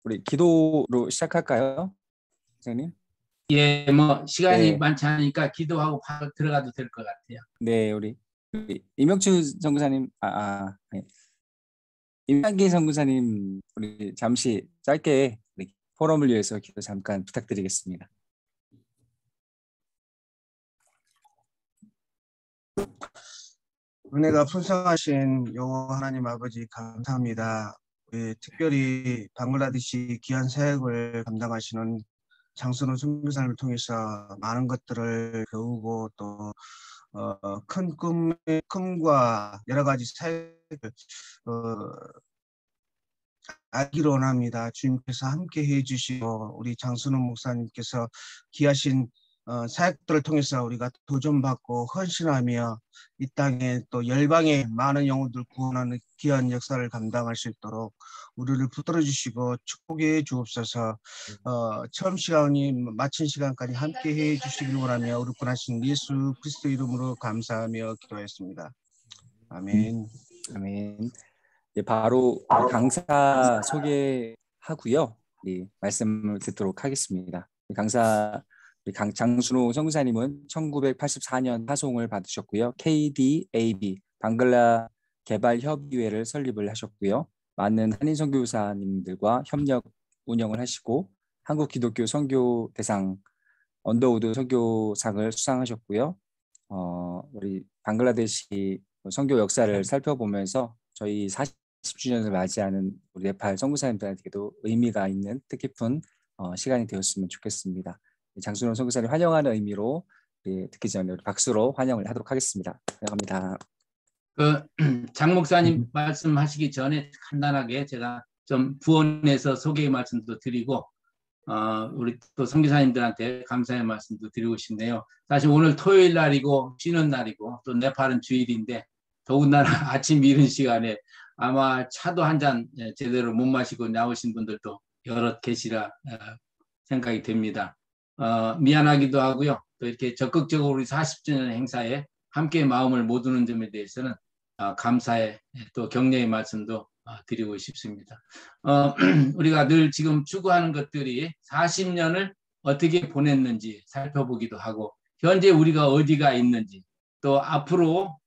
우리 기도로 시작할까요, 선생님? 예, 뭐 시간이 네, 많지 않으니까 기도하고 바로 들어가도 될 것 같아요. 네, 우리 임명춘 선교사님, 네. 임양기 선교사님, 우리 잠시 짧게 우리 포럼을 위해서 기도 잠깐 부탁드리겠습니다. 은혜가 풍성하신 여호와 하나님 아버지 감사합니다. 특별히 방글라데시 귀한 사역을 감당하시는 장선호 선교사님을 통해서 많은 것들을 배우고 또 큰 꿈과 여러 가지 사역을 알기를 원합니다. 주님께서 함께 해주시고 우리 장선호 목사님께서 귀하신 사역들을 통해서 우리가 도전받고 헌신하며 이 땅에 또 열방의 많은 영혼들 구원하는 귀한 역사를 감당할 수 있도록 우리를 붙들어 주시고 축복해 주옵소서. 처음 시간이 마친 시간까지 함께 해 주시길 원하며 우리 구하신 예수 그리스도 이름으로 감사하며 기도했습니다. 아멘. 아멘. 네, 바로 우리 강사 소개하고요. 네, 말씀을 듣도록 하겠습니다. 강사 우리 장순호 선교사님은 1984년 파송을 받으셨고요. KDAB 방글라 개발협의회를 설립을 하셨고요. 많은 한인 선교사님들과 협력 운영을 하시고 한국 기독교 선교대상 언더우드 선교상을 수상하셨고요. 우리 방글라데시 선교 역사를 살펴보면서 저희 40주년을 맞이하는 우리 네팔 선교사님들한테도 의미가 있는 뜻깊은 시간이 되었으면 좋겠습니다. 장순호 선교사님 환영하는 의미로 듣기 전에 박수로 환영을 하도록 하겠습니다. 환영합니다. 장 목사님 말씀하시기 전에 간단하게 제가 좀 부언해서 소개의 말씀도 드리고 우리 또 선교사님들한테 감사의 말씀도 드리고 싶네요. 사실 오늘 토요일 날이고 쉬는 날이고 또 네팔은 주일인데 더군다나 아침 이른 시간에 아마 차도 한 잔 제대로 못 마시고 나오신 분들도 여럿 계시라 생각이 됩니다. 미안하기도 하고요. 또 이렇게 적극적으로 우리 40주년 행사에 함께 마음을 못 두는 점에 대해서는 감사의 또 격려의 말씀도 드리고 싶습니다. 우리가 늘 지금 추구하는 것들이 40년을 어떻게 보냈는지 살펴보기도 하고 현재 우리가 어디가 있는지 또 앞으로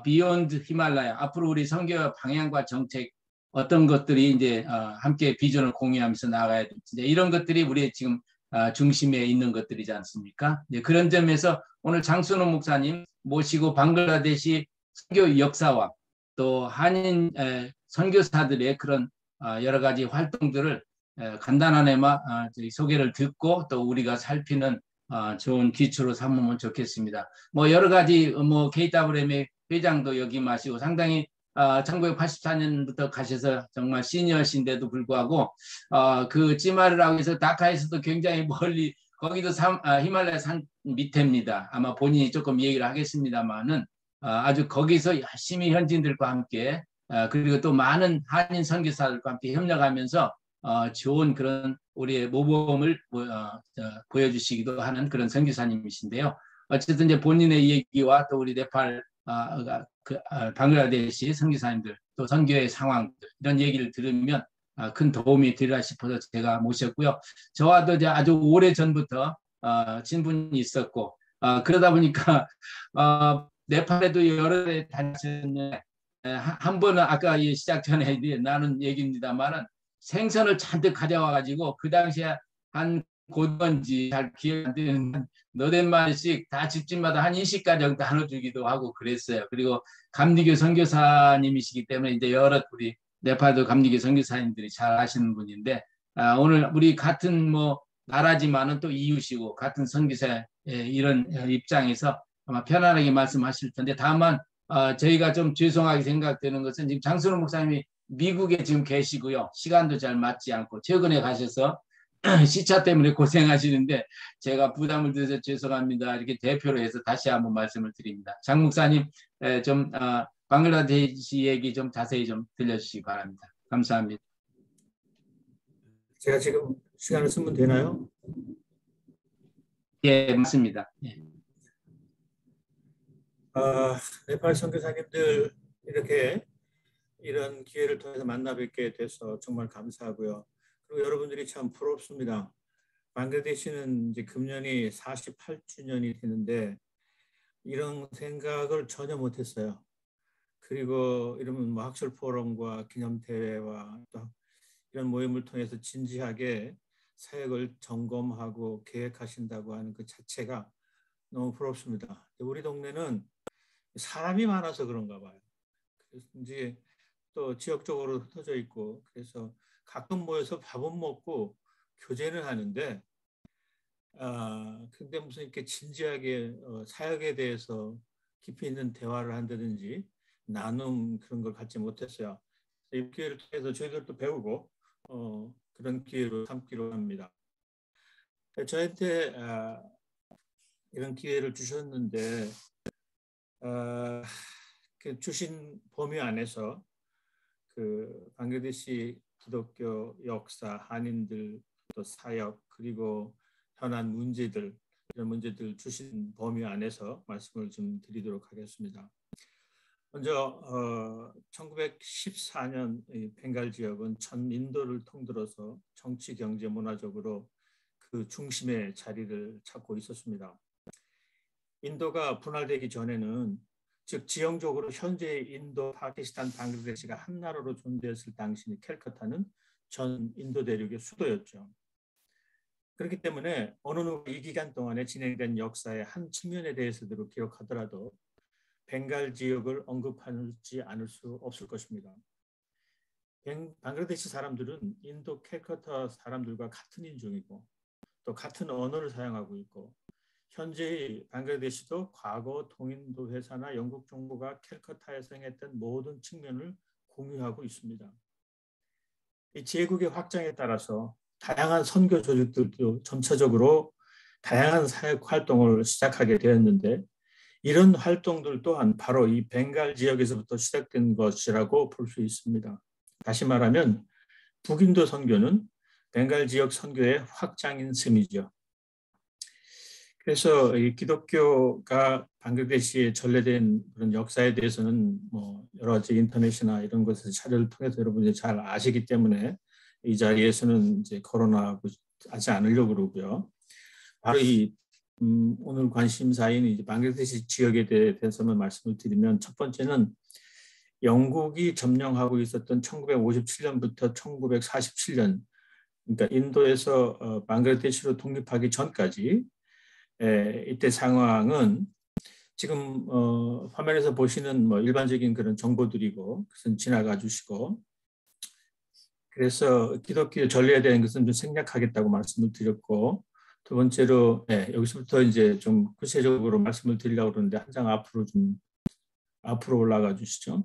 비욘드 히말라야 앞으로 우리 선교 방향과 정책 어떤 것들이 이제 함께 비전을 공유하면서 나가야 될지 이런 것들이 우리의 지금 중심에 있는 것들이지 않습니까? 그런 점에서 오늘 장순호 목사님 모시고 방글라데시 선교 역사와 또 한인 선교사들의 그런 여러 가지 활동들을 간단하네마 소개를 듣고 또 우리가 살피는 좋은 기초로 삼으면 좋겠습니다. 뭐 여러 가지 뭐 KWM의 회장도 역임하시고 상당히 1984년부터 가셔서 정말 시니어신데도 불구하고 그 찌마르라고 해서 다카에서도 굉장히 멀리 거기도 히말라야 산 밑에입니다. 아마 본인이 조금 얘기를 하겠습니다만은 아주 거기서 열심히 현지인들과 함께 그리고 또 많은 한인 선교사들과 함께 협력하면서 좋은 그런 우리의 모범을 보여주시기도 하는 그런 선교사님이신데요. 어쨌든 이제 본인의 얘기와 또 우리 네팔 방글라데시 선교사님들 또 선교의 상황 이런 얘기를 들으면 큰 도움이 되리라 싶어서 제가 모셨고요. 저와도 이제 아주 오래 전부터 친분이 있었고 그러다 보니까 네팔에도 여러 해 다녔는데 한 번은 아까 시작 전에 나눈 얘기입니다만은 생선을 잔뜩 가져와가지고 그 당시에 한 고던지 잘 기억 안 되는 너댓 마리씩 다 집집마다 한 20가지 정도 나눠주기도 하고 그랬어요. 그리고 감리교 선교사님이시기 때문에 이제 여러 우리 네팔도 감리교 선교사님들이 잘 아시는 분인데 오늘 우리 같은 뭐 나라지만은 또 이웃이고 같은 선교사의 이런 입장에서 아마 편안하게 말씀하실 텐데 다만 저희가 좀 죄송하게 생각되는 것은 지금 장순호 목사님이 미국에 지금 계시고요. 시간도 잘 맞지 않고 최근에 가셔서 시차 때문에 고생하시는데 제가 부담을 드려서 죄송합니다. 이렇게 대표로 해서 다시 한번 말씀을 드립니다. 장 목사님 좀 방글라데시 얘기 좀 자세히 좀 들려주시기 바랍니다. 감사합니다. 제가 지금 시간을 쓰면 되나요? 예, 맞습니다. 예. 네팔 선교사님들 이렇게 이런 기회를 통해서 만나 뵙게 돼서 정말 감사하고요. 그리고 여러분들이 참 부럽습니다. 방글라데시는 이제 금년이 48주년이 되는데 이런 생각을 전혀 못했어요. 그리고 이러면 뭐 학술 포럼과 기념대회와 또 이런 모임을 통해서 진지하게 사역을 점검하고 계획하신다고 하는 그 자체가 너무 부럽습니다. 우리 동네는 사람이 많아서 그런가 봐요. 그래서 이제 또 지역적으로 흩어져 있고 그래서 가끔 모여서 밥은 먹고 교제는 하는데 근데 무슨 이렇게 진지하게 사역에 대해서 깊이 있는 대화를 한다든지 나눔 그런 걸 갖지 못했어요. 이 기회를 통해서 저희들도 배우고 그런 기회로 삼기로 합니다. 저한테 이런 기회를 주셨는데 그 주신 범위 안에서 그 방글라데시 기독교 역사, 한인들 또 사역 그리고 현안 문제들 이런 문제들 주신 범위 안에서 말씀을 좀 드리도록 하겠습니다. 먼저 1914년 벵갈 지역은 전 인도를 통틀어서 정치, 경제, 문화적으로 그 중심의 자리를 찾고 있었습니다. 인도가 분할되기 전에는 즉 지형적으로 현재의 인도, 파키스탄, 방글라데시가 한 나라로 존재했을 당시 캘커타는 전 인도 대륙의 수도였죠. 그렇기 때문에 어느 누가 이 기간 동안에 진행된 역사의 한 측면에 대해서도 기록하더라도 벵갈 지역을 언급하지 않을 수 없을 것입니다. 방글라데시 사람들은 인도 캘커타 사람들과 같은 인종이고 또 같은 언어를 사용하고 있고 현재의 방글라데시도 과거 동인도 회사나 영국 정부가 캘커타에서 행했던 모든 측면을 공유하고 있습니다. 이 제국의 확장에 따라서 다양한 선교 조직들도 점차적으로 다양한 사역 활동을 시작하게 되었는데 이런 활동들 또한 바로 이 벵갈 지역에서부터 시작된 것이라고 볼 수 있습니다. 다시 말하면 북인도 선교는 벵갈 지역 선교의 확장인 셈이죠. 그래서 이 기독교가 방글라데시에 전래된 그런 역사에 대해서는 뭐 여러 가지 인터넷이나 이런 것에서 자료를 통해서 여러분이 잘 아시기 때문에 이 자리에서는 이제 거론하고 하지 않으려고 그러고요. 바로 이 오늘 관심사인 이제 방글라데시 지역에 대해서만 말씀을 드리면 첫 번째는 영국이 점령하고 있었던 1957년부터 1947년 그러니까 인도에서 방글라데시로 독립하기 전까지 이때 상황은 지금 화면에서 보시는 뭐 일반적인 그런 정보들이고 그것은 지나가 주시고 그래서 기독교 전례에 대한 것은 좀 생략하겠다고 말씀을 드렸고 두 번째로 여기서부터 이제 좀 구체적으로 말씀을 드리려고 그러는데 한 장 앞으로 좀 앞으로 올라가 주시죠.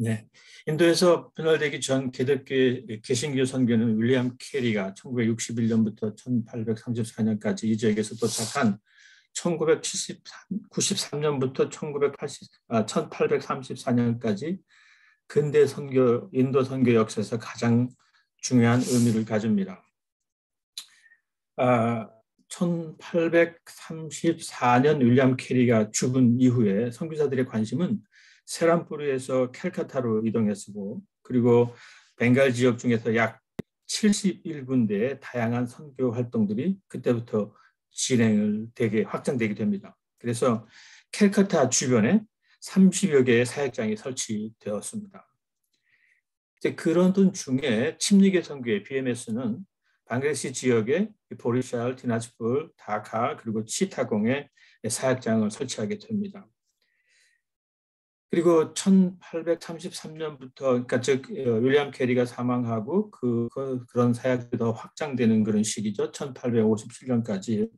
네, 인도에서 분할되기 전 기독교의 개신교 선교는 윌리엄 캐리가 1961년부터 1834년까지 이 지역에서 도착한 1993년부터 1834년까지 근대 선교, 인도 선교 역사에서 가장 중요한 의미를 가집니다. 1834년 윌리엄 캐리가 죽은 이후에 선교사들의 관심은 세란푸르에서 캘커타로 이동했고 그리고 벵갈 지역 중에서 약 71군데의 다양한 선교 활동들이 그때부터 진행을 되게 확장되게 됩니다. 그래서 캘커타 주변에 30여 개의 사역장이 설치되었습니다. 이제 그런 중에 침례교 선교의 BMS는 방글라데시 지역의 보리샬, 디나즈풀, 다카 그리고 치타공에 사역장을 설치하게 됩니다. 그리고 1833년부터 그러니까 즉 윌리엄 캐리가 사망하고 그런 사역이 더 확장되는 그런 시기죠. 1857년까지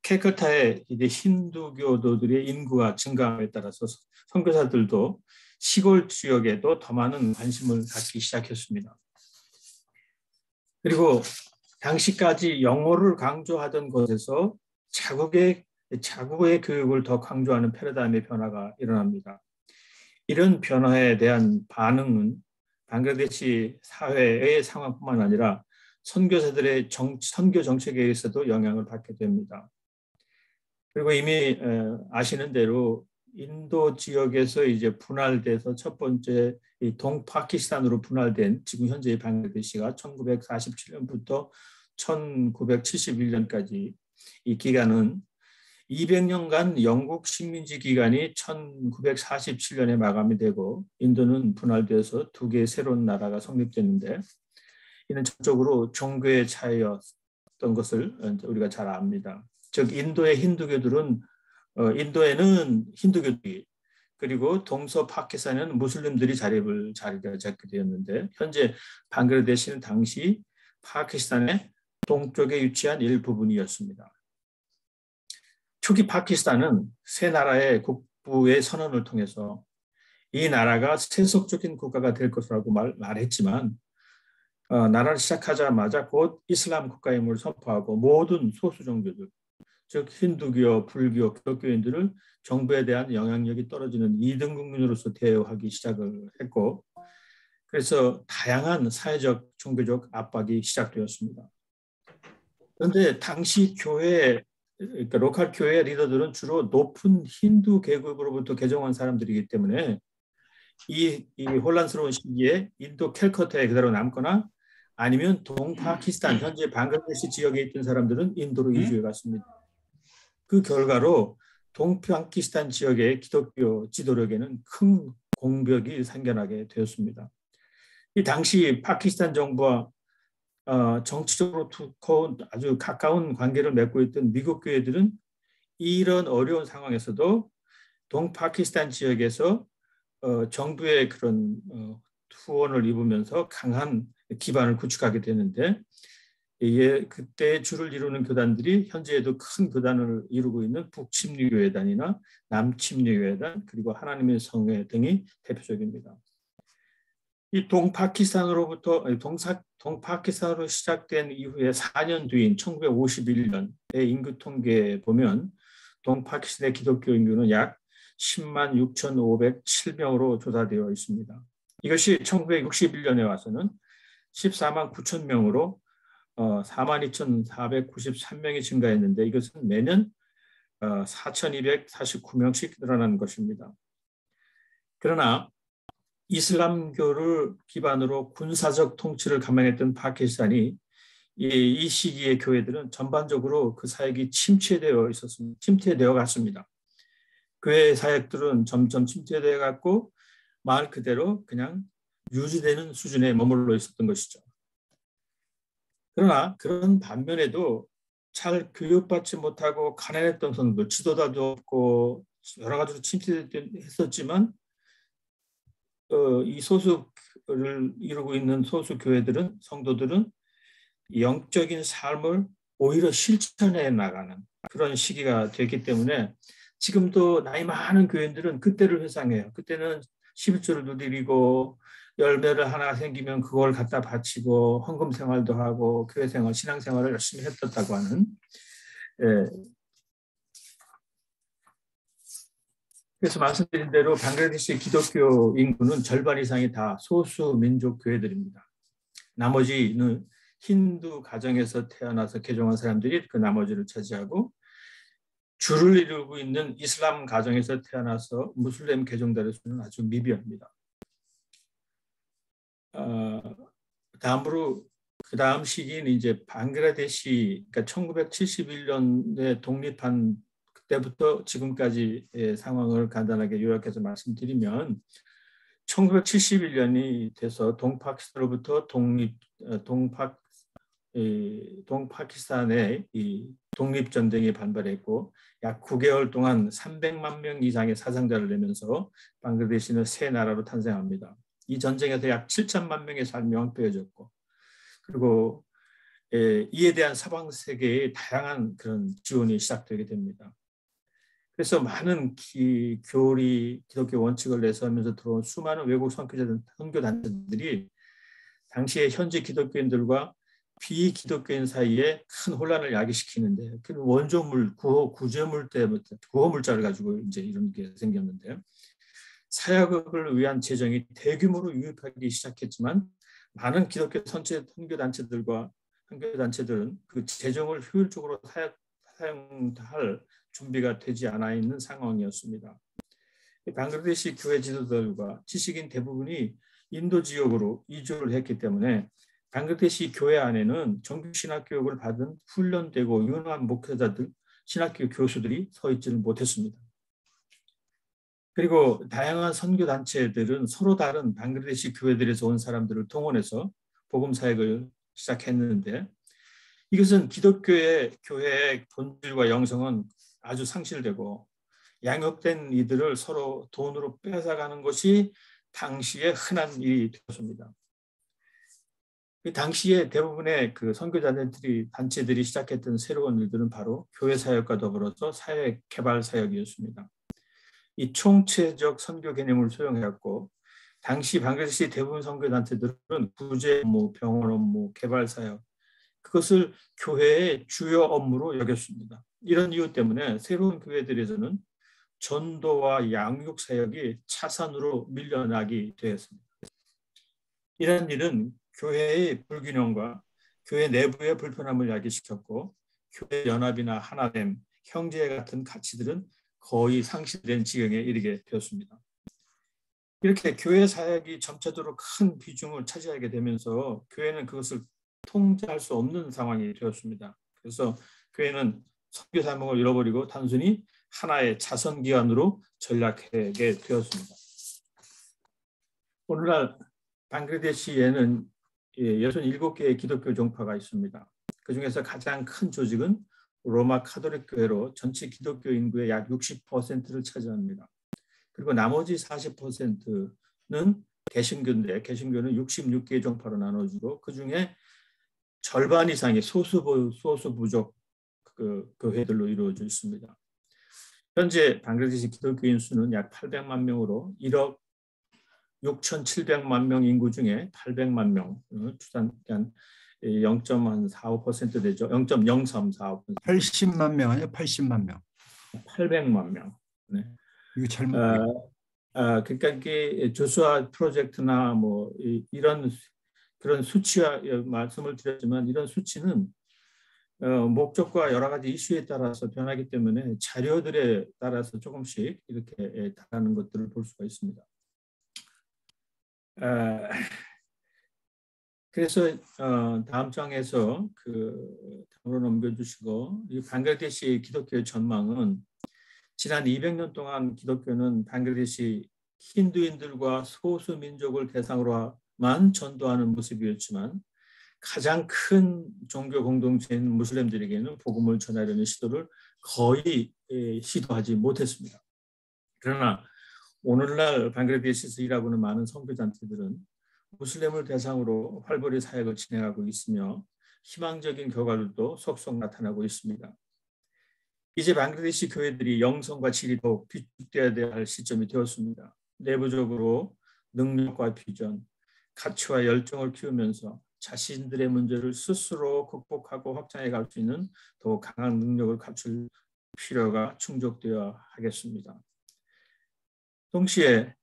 캘커타의 이제 힌두교도들의 인구가 증가함에 따라서 선교사들도 시골 지역에도 더 많은 관심을 갖기 시작했습니다. 그리고 당시까지 영어를 강조하던 곳에서 자국의 교육을 더 강조하는 패러다임의 변화가 일어납니다. 이런 변화에 대한 반응은 방글라데시 사회의 상황뿐만 아니라 선교사들의 선교 정책에 의해서도 영향을 받게 됩니다. 그리고 이미 아시는 대로 인도 지역에서 이제 분할돼서 첫 번째 이 동파키스탄으로 분할된 지금 현재의 방글라데시가 1947년부터 1971년까지 이 기간은 200년간 영국 식민지 기간이 1947년에 마감이 되고 인도는 분할돼서 두 개의 새로운 나라가 성립됐는데 이는 전적으로 종교의 차이였던 것을 우리가 잘 압니다. 즉 인도의 힌두교들은 인도에는 힌두교들이 그리고 동서 파키스탄에는 무슬림들이 자리를 잡게 되었는데 현재 방글라데시는 당시 파키스탄의 동쪽에 위치한 일부분이었습니다. 초기 파키스탄은 세 나라의 국부의 선언을 통해서 이 나라가 세속적인 국가가 될 것이라고 말했지만 나라를 시작하자마자 곧 이슬람 국가임을 선포하고 모든 소수 종교들, 즉 힌두교, 불교, 기독교인들을 정부에 대한 영향력이 떨어지는 2등 국민으로서 대우하기 시작을 했고 그래서 다양한 사회적, 종교적 압박이 시작되었습니다. 그런데 당시 그러니까 로컬 교회 리더들은 주로 높은 힌두 계급으로부터 개종한 사람들이기 때문에 이 혼란스러운 시기에 인도 캘커타에 그대로 남거나 아니면 동파키스탄 현재 방글라데시 지역에 있던 사람들은 인도로 이주해 갔습니다. 그 결과로 동파키스탄 지역의 기독교 지도력에는 큰 공벽이 생겨나게 되었습니다. 이 당시 파키스탄 정부와 정치적으로 두꺼운 아주 가까운 관계를 맺고 있던 미국 교회들은 이런 어려운 상황에서도 동파키스탄 지역에서 정부의 그런 후원을 입으면서 강한 기반을 구축하게 되는데 이게 그때 주를 이루는 교단들이 현재에도 큰 교단을 이루고 있는 북침례교회단이나 남침례교회단 그리고 하나님의 성회 등이 대표적입니다. 이 동파키스탄으로 시작된 이후에 4년 뒤인 1951년의 인구 통계에 보면 동파키스탄의 기독교 인구는 약 10만 6,507명으로 조사되어 있습니다. 이것이 1961년에 와서는 14만 9천 명으로 4만 2,493명이 증가했는데 이것은 매년 4,249명씩 늘어나는 것입니다. 그러나 이슬람교를 기반으로 군사적 통치를 감행했던 파키스탄이 이 시기의 교회들은 전반적으로 그 사역이 침체되어 갔습니다. 교회 사역들은 점점 침체되어 갔고 말 그대로 그냥 유지되는 수준에 머물러 있었던 것이죠. 그러나 그런 반면에도 잘 교육받지 못하고 가난했던 성도들, 지도자도 없고 여러 가지로 침체했었지만 이 소수를 이루고 있는 소수 교회들은 성도들은 영적인 삶을 오히려 실천해 나가는 그런 시기가 됐기 때문에 지금도 나이 많은 교인들은 그때를 회상해요. 그때는 11조를 드리고 열매를 하나 생기면 그걸 갖다 바치고 헌금 생활도 하고 교회 생활, 신앙 생활을 열심히 했었다고 하는. 그래서 말씀드린 대로 방글라데시 기독교 인구는 절반 이상이 다 소수 민족 교회들입니다. 나머지는 힌두 가정에서 태어나서 개종한 사람들이 그 나머지를 차지하고 주를 이루고 있는 이슬람 가정에서 태어나서 무슬림 개종자의 수는 아주 미비합니다. 다음으로 그 다음 시기는 이제 방글라데시, 그러니까 1971년에 독립한 그때부터 지금까지의 상황을 간단하게 요약해서 말씀드리면 1971년이 돼서 동파키스탄으로부터 동파키스탄의 이 독립전쟁이 반발했고 약 9개월 동안 300만 명 이상의 사상자를 내면서 방글라데시는 새 나라로 탄생합니다. 이 전쟁에서 약 7천만 명의 삶이 황폐해졌고 그리고 이에 대한 서방 세계의 다양한 그런 지원이 시작되게 됩니다. 그래서 많은 기독교 원칙을 내세우면서 들어온 수많은 외국 선교단체들이 당시에 현지 기독교인들과 비기독교인 사이에 큰 혼란을 야기시키는데 그 원조물, 구제물 때부터 구호물자를 가지고 이제 이런 게 생겼는데 사역을 위한 재정이 대규모로 유입하기 시작했지만 많은 기독교 선교단체들과 선교단체들은 그 재정을 효율적으로 사용할 준비가 되지 않아 있는 상황이었습니다. 방글라데시 교회 지도자들과 지식인 대부분이 인도 지역으로 이주를 했기 때문에 방글라데시 교회 안에는 정규 신학교육을 받은 훈련되고 유능한 목회자들, 신학교 교수들이 서 있지는 못했습니다. 그리고 다양한 선교 단체들은 서로 다른 방글라데시 교회들에서 온 사람들을 동원해서 복음 사역을 시작했는데, 이것은 기독교의 교회의 본질과 영성은 아주 상실되고 양육된 이들을 서로 돈으로 뺏어가는 것이 당시에 흔한 일이 되었습니다. 당시에 대부분의 그 선교단체들이 시작했던 새로운 일들은 바로 교회 사역과 더불어서 사회 개발 사역이었습니다. 이 총체적 선교 개념을 소용해왔고, 당시 방글라데시 대부분 선교단체들은 구제 업무, 병원 업무, 개발 사역, 그것을 교회의 주요 업무로 여겼습니다. 이런 이유 때문에 새로운 교회들에서는 전도와 양육 사역이 차산으로 밀려나게 되었습니다. 이런 일은 교회의 불균형과 교회 내부의 불편함을 야기시켰고, 교회 연합이나 하나됨, 형제 같은 가치들은 거의 상실된 지경에 이르게 되었습니다. 이렇게 교회 사역이 점차적으로 큰 비중을 차지하게 되면서 교회는 그것을 통제할 수 없는 상황이 되었습니다. 그래서 교회는 선교 사명을 잃어버리고 단순히 하나의 자선기관으로 전락하게 되었습니다. 오늘날 방글라데시에는 67개의 기독교 종파가 있습니다. 그중에서 가장 큰 조직은 로마 카톨릭 교회로 전체 기독교 인구의 약 60%를 차지합니다. 그리고 나머지 40%는 개신교인데, 개신교는 66개의 종파로 나눠지고 그중에 절반 이상이 소수 부족 교회들로 이루어져 있습니다. 현재 방글라데시 기독교인 수는 약 800만 명으로 1억 6,700만 명 인구 중에 800만 명, 추산 0.45% 되죠. 0.0345%. 80만 명 아니요? 80만 명. 800만 명. 네. 이거 잘못. 그러니까 이게 조수아 프로젝트나 뭐 이런 그런 수치와 말씀을 드렸지만, 이런 수치는 목적과 여러 가지 이슈에 따라서 변하기 때문에 자료들에 따라서 조금씩 이렇게 다르는 것들을 볼 수가 있습니다. 그래서 다음 장에서 다음으로 넘겨주시고, 이 방글라데시 기독교의 전망은 지난 200년 동안 기독교는 방글라데시 힌두인들과 소수 민족을 대상으로만 전도하는 모습이었지만, 가장 큰 종교 공동체인 무슬림들에게는 복음을 전하려는 시도를 거의 시도하지 못했습니다. 그러나 오늘날 방글라데시에서 일하고 있는 많은 선교단체들은 무슬림을 대상으로 활발히 사역을 진행하고 있으며 희망적인 결과들도 속속 나타나고 있습니다. 이제 방글라데시 교회들이 영성과 질이 더욱 비축되어야 할 시점이 되었습니다. 내부적으로 능력과 비전, 가치와 열정을 키우면서 자신들의 문제를 스스로 극복하고 확장해 갈 수 있는 더욱 강한 능력을 갖출 필요가 충족되어야 하겠습니다. 동시에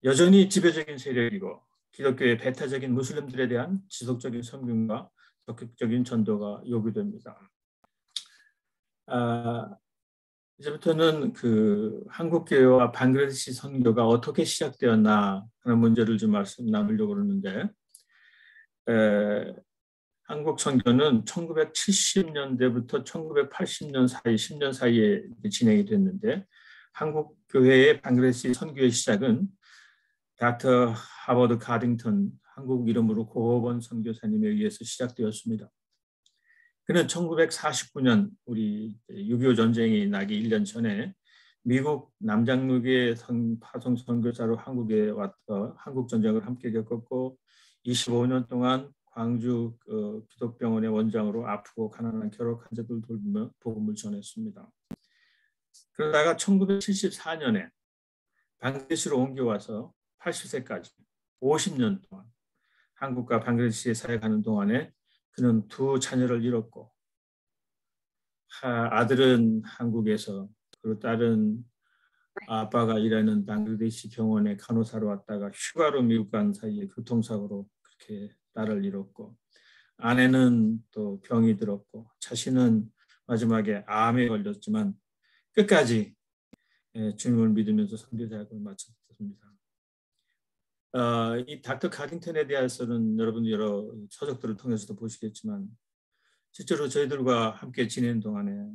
여전히 지배적인 세력이고 기독교의 배타적인 무슬림들에 대한 지속적인 섬김과 적극적인 전도가 요구됩니다. 이제부터는 한국교회와 방글라데시 선교가 어떻게 시작되었나 하는 문제를 좀 말씀 나누려고 그러는데, 한국 선교는 1970년대부터 1980년 사이, 10년 사이에 진행이 됐는데, 한국 교회의 방글라데시 선교의 시작은 닥터 하버드 가딩턴, 한국 이름으로 고호번 선교사님에 의해서 시작되었습니다. 그는 1949년 우리 6.25 전쟁이 나기 1년 전에 미국 남장로교회 파송 선교사로 한국에 와서 한국 전쟁을 함께 겪었고 25년 동안 광주 기독병원의 원장으로 아프고 가난한 결핵 환자들 돌보며 복음을 전했습니다. 그러다가 1974년에 방글라데시로 옮겨와서 80세까지 50년 동안 한국과 방글라데시에 사역하는 동안에 그는 두 자녀를 잃었고, 아들은 한국에서, 그리고 딸은 아빠가 일하는 방글라데시 병원에 간호사로 왔다가 휴가로 미국 간 사이에 교통사고로 그렇게 딸을 잃었고, 아내는 또 병이 들었고, 자신은 마지막에 암에 걸렸지만 끝까지 주님을 믿으면서 선교 사역을 마쳤습니다. 이 닥터 카딩턴에 대해서는 여러분 여러 서적들을 통해서도 보시겠지만 실제로 저희들과 함께 지내는 동안에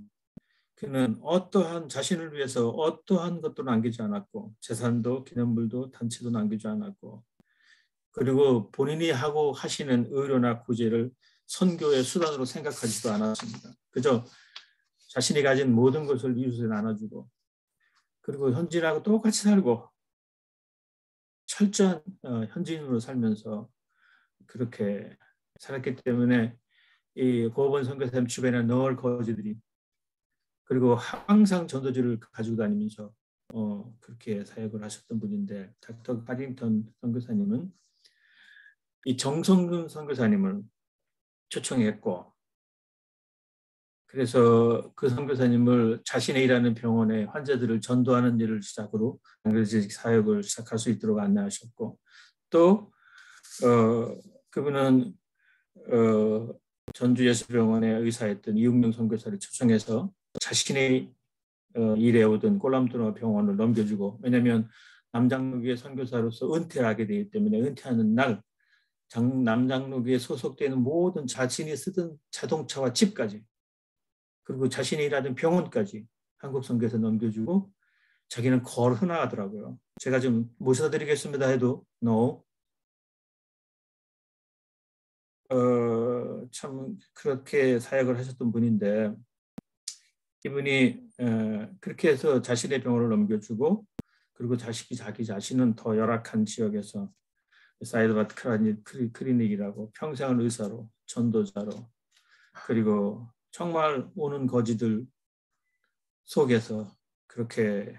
그는 어떠한 자신을 위해서 어떠한 것도 남기지 않았고 재산도 기념물도 단체도 남기지 않았고 그리고 본인이 하고 하시는 의료나 구제를 선교의 수단으로 생각하지도 않았습니다. 그저 자신이 가진 모든 것을 이웃에 나눠주고 그리고 현지인하고 똑같이 살고 철저한 현지인으로 살면서 그렇게 살았기 때문에 이 고어번 선교사님 주변에 늘 거지들이 그리고 항상 전도지를 가지고 다니면서 그렇게 사역을 하셨던 분인데 닥터 카딩턴 선교사님은 이 정성균 선교사님을 초청했고 그래서 그 선교사님을 자신의 일하는 병원에 환자들을 전도하는 일을 시작으로 방글라데시 사역을 시작할 수 있도록 안내하셨고 또 그분은 전주 예수병원에 의사였던 이웅영 선교사를 초청해서 자신의 일해 오던 꼴람토너 병원을 넘겨주고 왜냐하면 남장로교회 선교사로서 은퇴하게 되기 때문에 은퇴하는 날 남장로교회에 소속되는 모든 자신이 쓰던 자동차와 집까지 그리고 자신이 일하던 병원까지 한국 선교에서 넘겨주고 자기는 걸어 나가더라고요. 제가 좀 모셔드리겠습니다 해도 no. 참 그렇게 사역을 하셨던 분인데 이분이 그렇게 해서 자신의 병원을 넘겨주고 그리고 자기 자신은 더 열악한 지역에서 사이드바트 클리닉이라고 평생을 의사로 전도자로 그리고 정말 오는 거지들 속에서 그렇게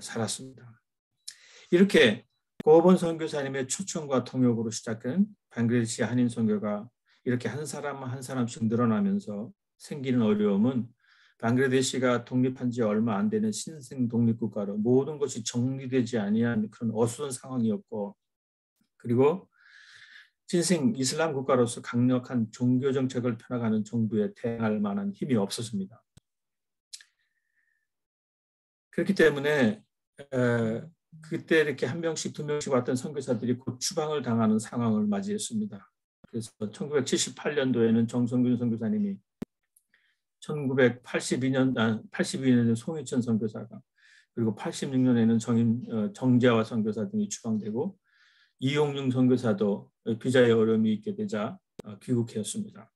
살았습니다. 이렇게 고어본 선교사님의 초청과 통역으로 시작된 방글라데시 한인 선교가 이렇게 한 사람 한 사람씩 늘어나면서 생기는 어려움은 방글라데시가 독립한 지 얼마 안 되는 신생 독립국가로 모든 것이 정리되지 아니한 그런 어수선 상황이었고 그리고 신생 이슬람 국가로서 강력한 종교 정책을 펴나가는 정부에 대항할 만한 힘이 없었습니다. 그렇기 때문에 그때 이렇게 한 명씩 두 명씩 왔던 선교사들이 곧 추방을 당하는 상황을 맞이했습니다. 그래서 1978년도에는 정성균 선교사님이 1982년에 송희천 선교사가 그리고 86년에는 정재화 선교사 등이 추방되고 이용융 선교사도 비자의 어려움이 있게 되자 귀국했습니다.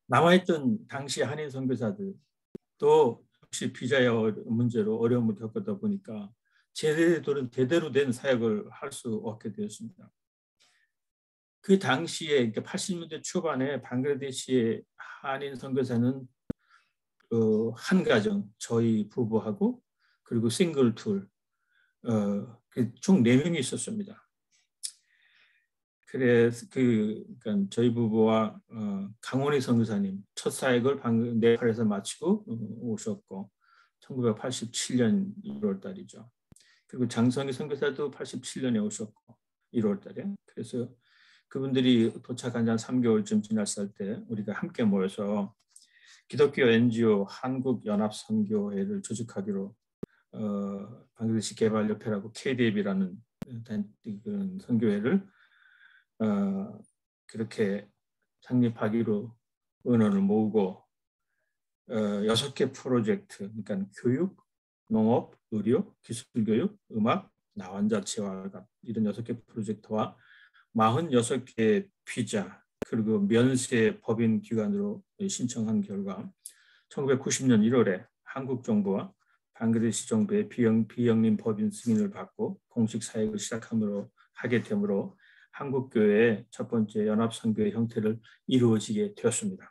남아있던 당시 한인 선교사들도 역시 비자의 문제로 어려움을 겪었다 보니까 제대로 된 사역을 할 수 없게 되었습니다. 그 당시에 80년대 초반에 방글라데시의 한인 선교사는 한 가정, 저희 부부하고 그리고 싱글 둘, 총 4명이 있었습니다. 그래서 그러니까 저희 부부와 강원희 선교사님 첫 사역을 네팔에서 마치고 오셨고 1987년 1월 달이죠. 그리고 장성희 선교사도 87년에 오셨고 1월 달에 그래서 그분들이 도착한 지 한 3개월쯤 지났을 때 우리가 함께 모여서 기독교 NGO 한국연합선교회를 조직하기로 방글라데시 개발협회라고 KDF이라는 선교회를 그렇게 창립하기로 의논을 모으고 6개 프로젝트, 그러니까 교육, 농업, 의료, 기술교육, 음악, 나환자치와 이런 6개 프로젝트와 46개 비자 그리고 면세 법인 기관으로 신청한 결과 1990년 1월에 한국 정부와 방글라데시 정부의 비영림 법인 승인을 받고 공식 사역을 하게 되므로 한국교회의 첫 번째 연합선교의 형태를 이루어지게 되었습니다.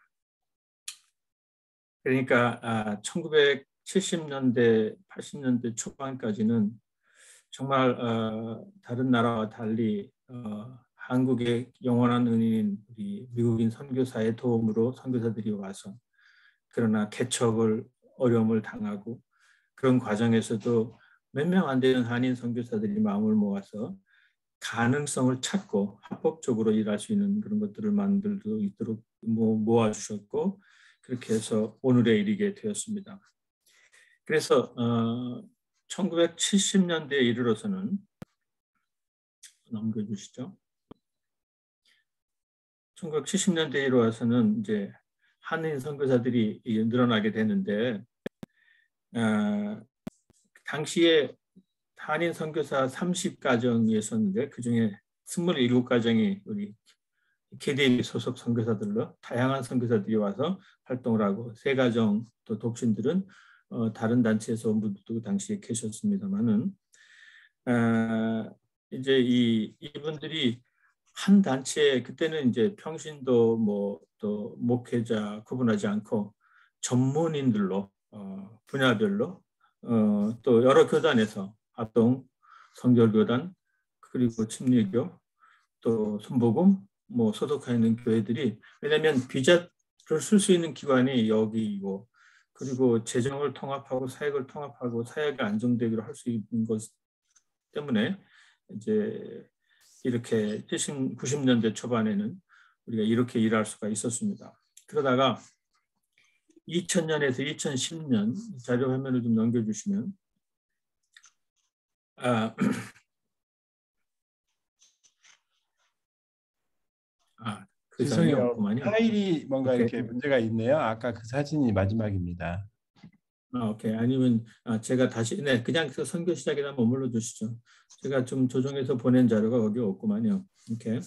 그러니까 1970년대, 80년대 초반까지는 정말 다른 나라와 달리 한국의 영원한 은인인 우리 미국인 선교사의 도움으로 선교사들이 와서 그러나 어려움을 당하고 그런 과정에서도 몇 명 안 되는 한인 선교사들이 마음을 모아서 가능성을 찾고 합법적으로 일할 수 있는 그런 것들을 만들 수 있도록 모아주셨고 그렇게 해서 오늘에 이르게 되었습니다. 그래서 1970년대에 이르러서는 넘겨주시죠. 1970년대에 이르러서는 이제 한인 선교사들이 늘어나게 되는데 당시에 한인 선교사 30가정이 있었는데 그중에 27가정이 우리 KDB 소속 선교사들로 다양한 선교사들이 와서 활동을 하고 3가정 또 독신들은 다른 단체에서 온분도 당시에 계셨습니다만은 이제 이분들이 한 단체에 그때는 이제 평신도 뭐 또 목회자 구분하지 않고 전문인들로 분야별로 또 여러 교단에서 합동 성결교단 그리고 침례교 또 순복음 뭐 소속해 있는 교회들이 왜냐하면 비자를 쓸 수 있는 기관이 여기이고 그리고 재정을 통합하고 사역을 통합하고 사역이 안정되기로 할 수 있는 것 때문에 이제 이렇게 70, 90년대 초반에는 우리가 이렇게 일할 수가 있었습니다. 그러다가 2000년에서 2010년 자료 화면을 좀 넘겨주시면 그 장이 죄송해요. 없구만요. 파일이 뭔가 오케이. 이렇게 문제가 있네요. 아까 그 사진이 마지막입니다. 오케이. 아니면 제가 다시 그냥 그 선교 시작이나 머물러 주시죠. 제가 좀 조정해서 보낸 자료가 거기 없구만요. 이렇게.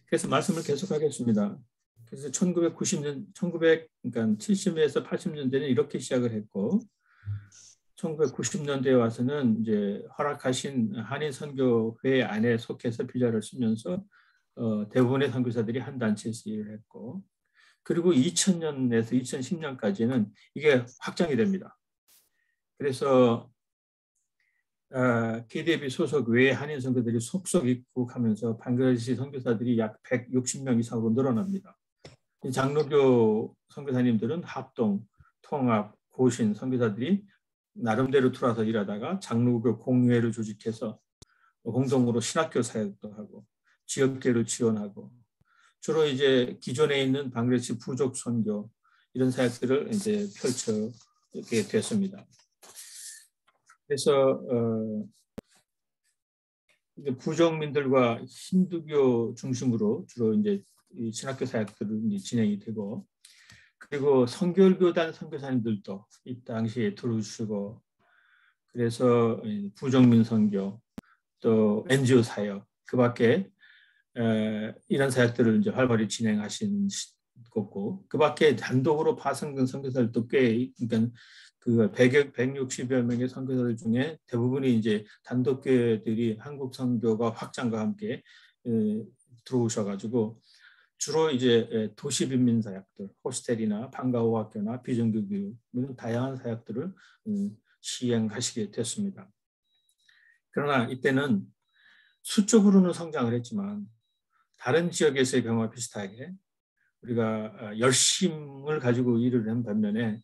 그래서 말씀을 계속하겠습니다. 그래서 1990년, 그러니까 70에서 80년대는 이렇게 시작을 했고, 1990년대에 와서는 이제 허락하신 한인 선교회 안에 속해서 비자를 쓰면서 대부분의 선교사들이 한 단체에서 일을 했고, 그리고 2000년에서 2010년까지는 이게 확장이 됩니다. 그래서 KDB 소속 외 한인 선교들이 속속 입국하면서 방글라데시 선교사들이 약 160명 이상으로 늘어납니다. 장로교 선교사님들은 합동, 통합, 고신 선교사들이 나름대로 들어와서 일하다가 장로교 공회를 조직해서 공동으로 신학교 사역도 하고 지역교회를 지원하고 주로 이제 기존에 있는 방글라데시 부족 선교 이런 사역들을 이제 펼쳐게 됐습니다. 그래서 부족민들과 힌두교 중심으로 주로 이제 이 신학교 사역들은 진행이 되고 그리고 선결교단 선교사님들도 이 당시에 들어주시고 그래서 부족민 선교 또 NGO 사역 그밖에 이런 사역들을 이제 활발히 진행하신 거고 그밖에 단독으로 파송된 선교사들도 꽤 그러니까 그 160여 명의 선교사들 중에 대부분이 이제 단독교회들이 한국 선교가 확장과 함께 들어오셔가지고 주로 이제 도시 빈민 사역들, 호스텔이나 방과후 학교나 비정규 교육 이런 다양한 사역들을 시행하시게 됐습니다. 그러나 이때는 수적으로는 성장을 했지만 다른 지역에서의 경우와 비슷하게 우리가 열심을 가지고 일을 한 반면에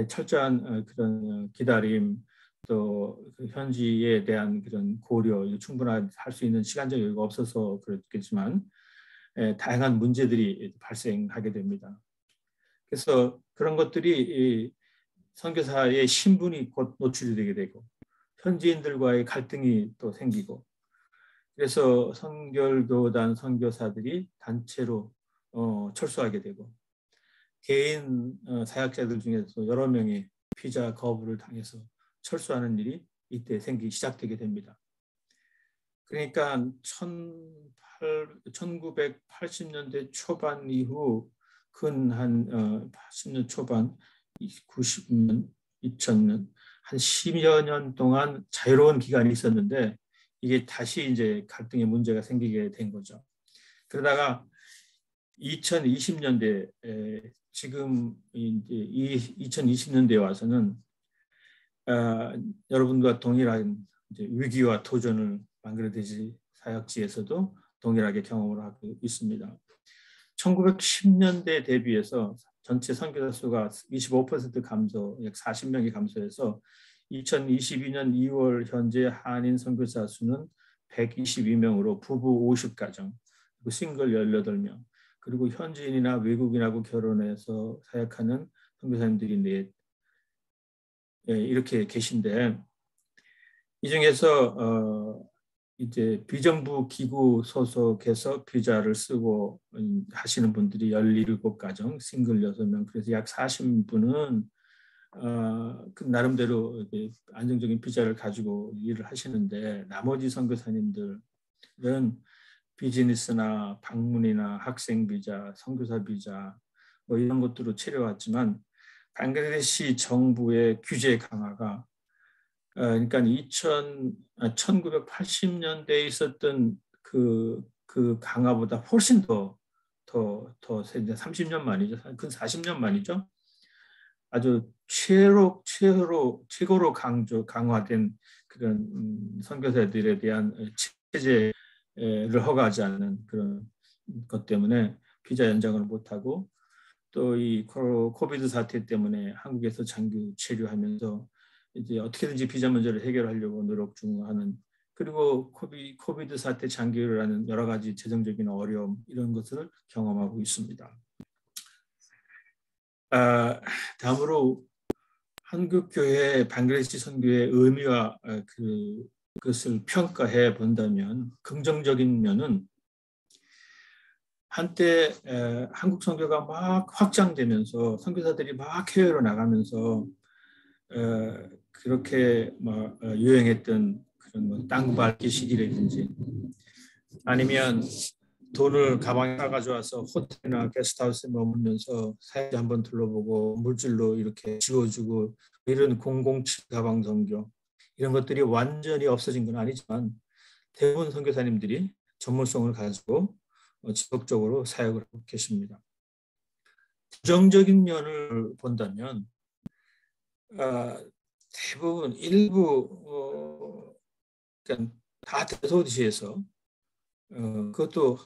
철저한 그런 기다림 또 현지에 대한 그런 고려 충분할 수 있는 시간적 여유가 없어서 그렇겠지만 다양한 문제들이 발생하게 됩니다. 그래서 그런 것들이 선교사의 신분이 곧 노출이 되게 되고 현지인들과의 갈등이 또 생기고 그래서 선결교단 선교사들이 단체로 철수하게 되고 개인 사역자들 중에서 여러 명이 비자 거부를 당해서 철수하는 일이 이때 시작되게 됩니다. 그러니까 1980년대 초반 이후 근 한 80년 초반, 90년, 2000년 한 10여 년 동안 자유로운 기간이 있었는데 이게 다시 이제 갈등의 문제가 생기게 된 거죠. 그러다가 2020년대 지금 이제 2020년대에 와서는 여러분과 동일한 이제 위기와 도전을 방글라데시 사역지에서도 동일하게 경험을 하고 있습니다. 1910년대 대비해서 전체 선교사 수가 25% 감소, 약 40명이 감소해서 2022년 2월 현재 한인 선교사 수는 122명으로 부부 50가정, 그리고 싱글 18명, 그리고 현지인이나 외국인하고 결혼해서 사역하는 선교사님들이 이렇게 계신데 이 중에서 이제 비정부 기구 소속해서 비자를 쓰고 하시는 분들이 17가정, 싱글 6명, 그래서 약 40분은 그 나름대로 안정적인 비자를 가지고 일을 하시는데 나머지 선교사님들은 비즈니스나 방문이나 학생 비자, 선교사 비자 뭐 이런 것들로 채려왔지만 방글라데시 정부의 규제 강화가 그러니까 1980년대에 있었던 그 강화보다 훨씬 더 이제 30년 만이죠. 근 40년 만이죠. 아주 최고로 강화된 그런 선교사들에 대한 체제를 허가하지 않는 그런 것 때문에 비자 연장을 못하고 또 이 코비드 사태 때문에 한국에서 장기 체류하면서 이제 어떻게든지 비자 문제를 해결하려고 노력 중하는 그리고 코비드 사태 장기를 하는 여러 가지 재정적인 어려움 이런 것을 경험하고 있습니다. 다음으로 한국교회 방글라데시 선교의 의미와 그것을 평가해 본다면 긍정적인 면은 한때 한국 선교가 막 확장되면서 선교사들이 막 해외로 나가면서 그렇게 막 유행했던 그런 뭐 땅밟기 시기라든지 아니면 돈을 가방에 가져와서 호텔이나 게스트하우스에 머물면서 사회지 한번 둘러보고 물질로 이렇게 지워주고 이런 007 가방 선교 이런 것들이 완전히 없어진 건 아니지만 대부분 선교사님들이 전문성을 가지고 지속적으로 사역을 하고 계십니다. 부정적인 면을 본다면 대부분 일부 그러니까 다 대도시에서 그것도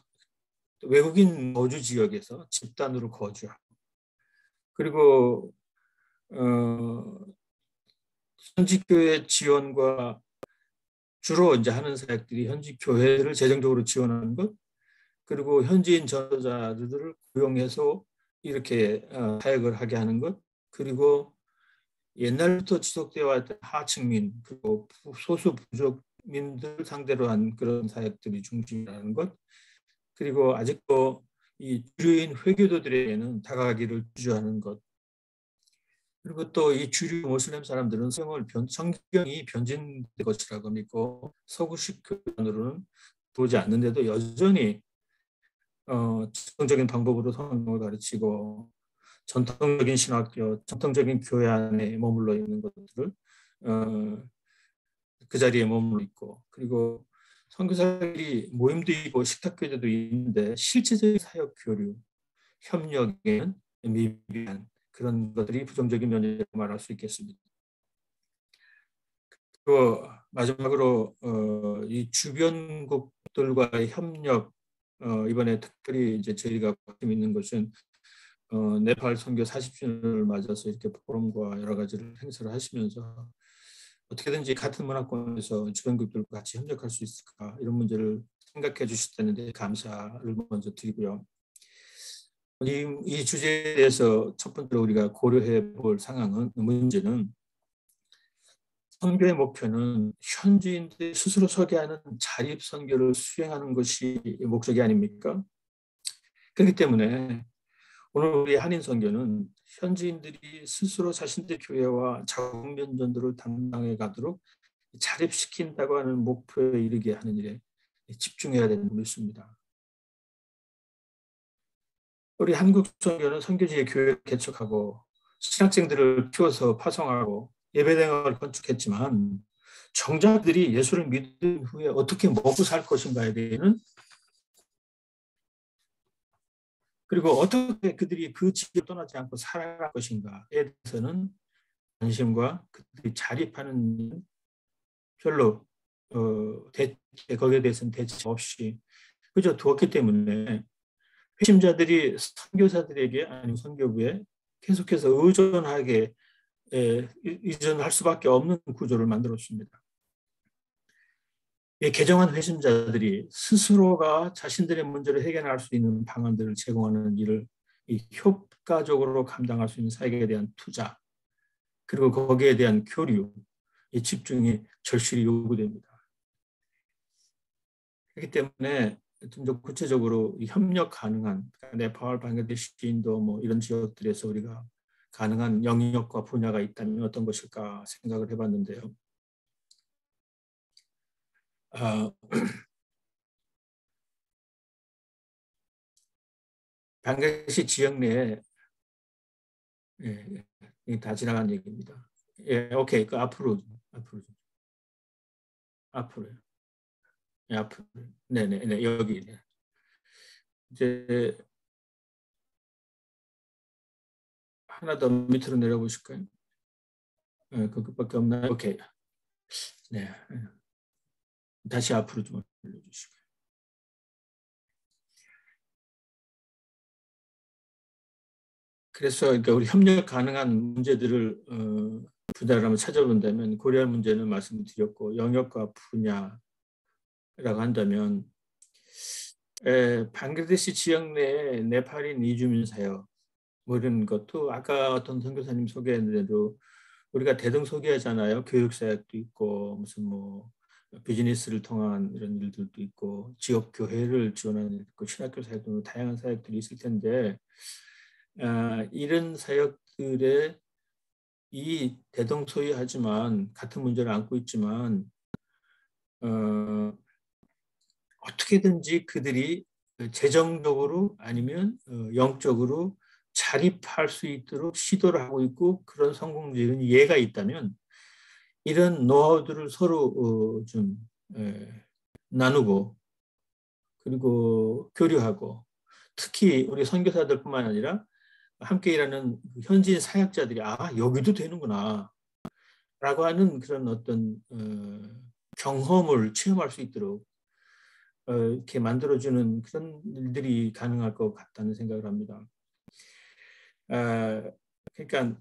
외국인 거주 지역에서 집단으로 거주하고 그리고 현지 교회 지원과 주로 이제 하는 사역들이 현지 교회를 재정적으로 지원하는 것 그리고 현지인 전도자들을 고용해서 이렇게 사역을 하게 하는 것 그리고 옛날부터 지속되어 왔던 하층민 그리고 소수 부족민들 상대로 한 그런 사역들이 중심이라는 것 그리고 아직도 이 주류인 회교도들에게는 다가가기를 주저하는 것 그리고 또 이 주류 모슬렘 사람들은 성경이 변진된 것이라고 믿고 서구식 교단으로는 보지 않는데도 여전히 전통적인 방법으로 성경을 가르치고 전통적인 신학교, 전통적인 교회 안에 머물러 있는 것들을 그 자리에 머물러 있고 그리고 선교사들이 모임도 있고 식탁교제도 있는데 실제적인 사역 교류, 협력에는 미비한 그런 것들이 부정적인 면이라고 말할 수 있겠습니다. 그리고 마지막으로 이 주변국들과의 협력 이번에 특별히 이제 저희가 관심 있는 것은 네팔 선교 40주년을 맞아서 이렇게 포럼과 여러 가지를 행사를 하시면서 어떻게든지 같은 문화권에서 주변국들과 같이 협력할 수 있을까 이런 문제를 생각해 주셨다는 데 감사를 먼저 드리고요. 이 주제에 대해서 첫 번째로 우리가 고려해 볼 문제는 선교의 목표는 현지인들이 스스로 설계하는 자립 선교를 수행하는 것이 목적이 아닙니까? 그렇기 때문에 오늘 우리 한인 선교는 현지인들이 스스로 자신들의 교회와 자국 면전들을 담당해 가도록 자립시킨다고 하는 목표에 이르게 하는 일에 집중해야 되는 믿습니다. 우리 한국 선교는 선교지의 교회를 개척하고 신학생들을 키워서 파송하고 예배당을 건축했지만 정작 그들이 예수를 믿은 후에 어떻게 먹고 살 것인가에 대해서는 그리고 어떻게 그들이 그 지역을 떠나지 않고 살아갈 것인가에 대해서는 관심과 그들이 자립하는 일은 별로 거기에 대해서는 대책 없이 그저 두었기 때문에 회심자들이 선교사들에게 아니면 선교부에 계속해서 의존할 수밖에 없는 구조를 만들었습니다. 개정한 회심자들이 스스로가 자신들의 문제를 해결할 수 있는 방안들을 제공하는 일을 효과적으로 감당할 수 있는 사역에 대한 투자 그리고 거기에 대한 교류, 이 집중이 절실히 요구됩니다. 그렇기 때문에 좀 더 구체적으로 협력 가능한 네팔, 방글라데시, 인도 뭐 이런 지역들에서 우리가 가능한 영역과 분야가 있다면 어떤 것일까 생각을 해봤는데요. 방글라데시 지역 내에 다 지나간 얘기입니다. 예, 오케이. 그 앞으로요. 예, 앞으로. 네네, 여기. 이제 하나 더 밑으로 내려보실까요? 예, 그것밖에 없나요? 오케이. 네. 다시 앞으로 좀 올려주시고요. 그래서 그러니까 우리 협력 가능한 문제들을 분야를 한번 찾아본다면 고려할 문제는 말씀드렸고 영역과 분야라고 한다면 방글라데시 지역 내에 네팔인 이주민 사역 뭐 이런 것도 아까 어떤 선교사님 소개했는데도 우리가 대등 소개하잖아요. 교육 사역도 있고 무슨 뭐 비즈니스를 통한 이런 일들도 있고 지역 교회를 지원하는 일도 있고 신학교 사역도 다양한 사역들이 있을 텐데 이런 사역들의 이 대동소이하지만 같은 문제를 안고 있지만 어떻게든지 그들이 재정적으로 아니면 영적으로 자립할 수 있도록 시도를 하고 있고 그런 성공적인 예가 있다면 이런 노하우들을 서로 좀 나누고 그리고 교류하고 특히 우리 선교사들뿐만 아니라 함께 일하는 현지인 사역자들이 여기도 되는구나 라고 하는 그런 어떤 경험을 체험할 수 있도록 이렇게 만들어주는 그런 일들이 가능할 것 같다는 생각을 합니다. 그러니까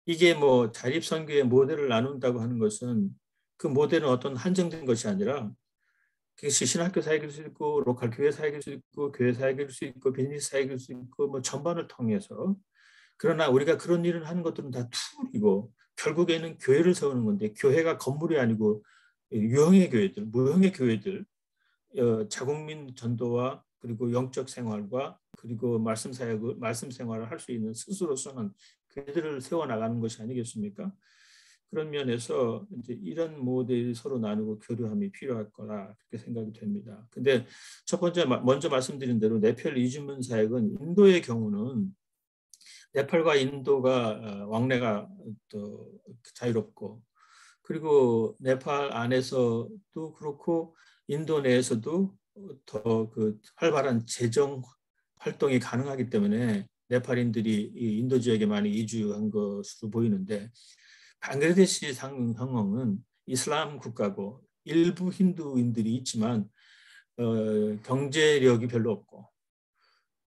이게 뭐 자립선교의 모델을 나눈다고 하는 것은 그 모델은 어떤 한정된 것이 아니라 그것이 신학교 사역일 수 있고 로컬 교회 사역일 수 있고 교회 사역일 수 있고 비즈니스 사역일 수 있고 뭐 전반을 통해서 그러나 우리가 그런 일을 하는 것들은 다 툴이고 결국에는 교회를 세우는 건데 교회가 건물이 아니고 유형의 교회들, 무형의 교회들 자국민 전도와 그리고 영적 생활과 그리고 말씀 사역을 말씀 생활을 할 수 있는 스스로서는 교회들을 세워 나가는 것이 아니겠습니까? 그런 면에서 이제 이런 모델이 서로 나누고 교류함이 필요할 거라 그렇게 생각이 됩니다. 근데 첫 번째 먼저 말씀드린 대로 네팔 이주민 사역은 인도의 경우는 네팔과 인도가 왕래가 또 자유롭고 그리고 네팔 안에서도 그렇고 인도 내에서도 더 그 활발한 재정 활동이 가능하기 때문에 네팔인들이 이 인도 지역에 많이 이주한 것으로 보이는데 방글라데시 상황은 이슬람 국가고 일부 힌두인들이 있지만 경제력이 별로 없고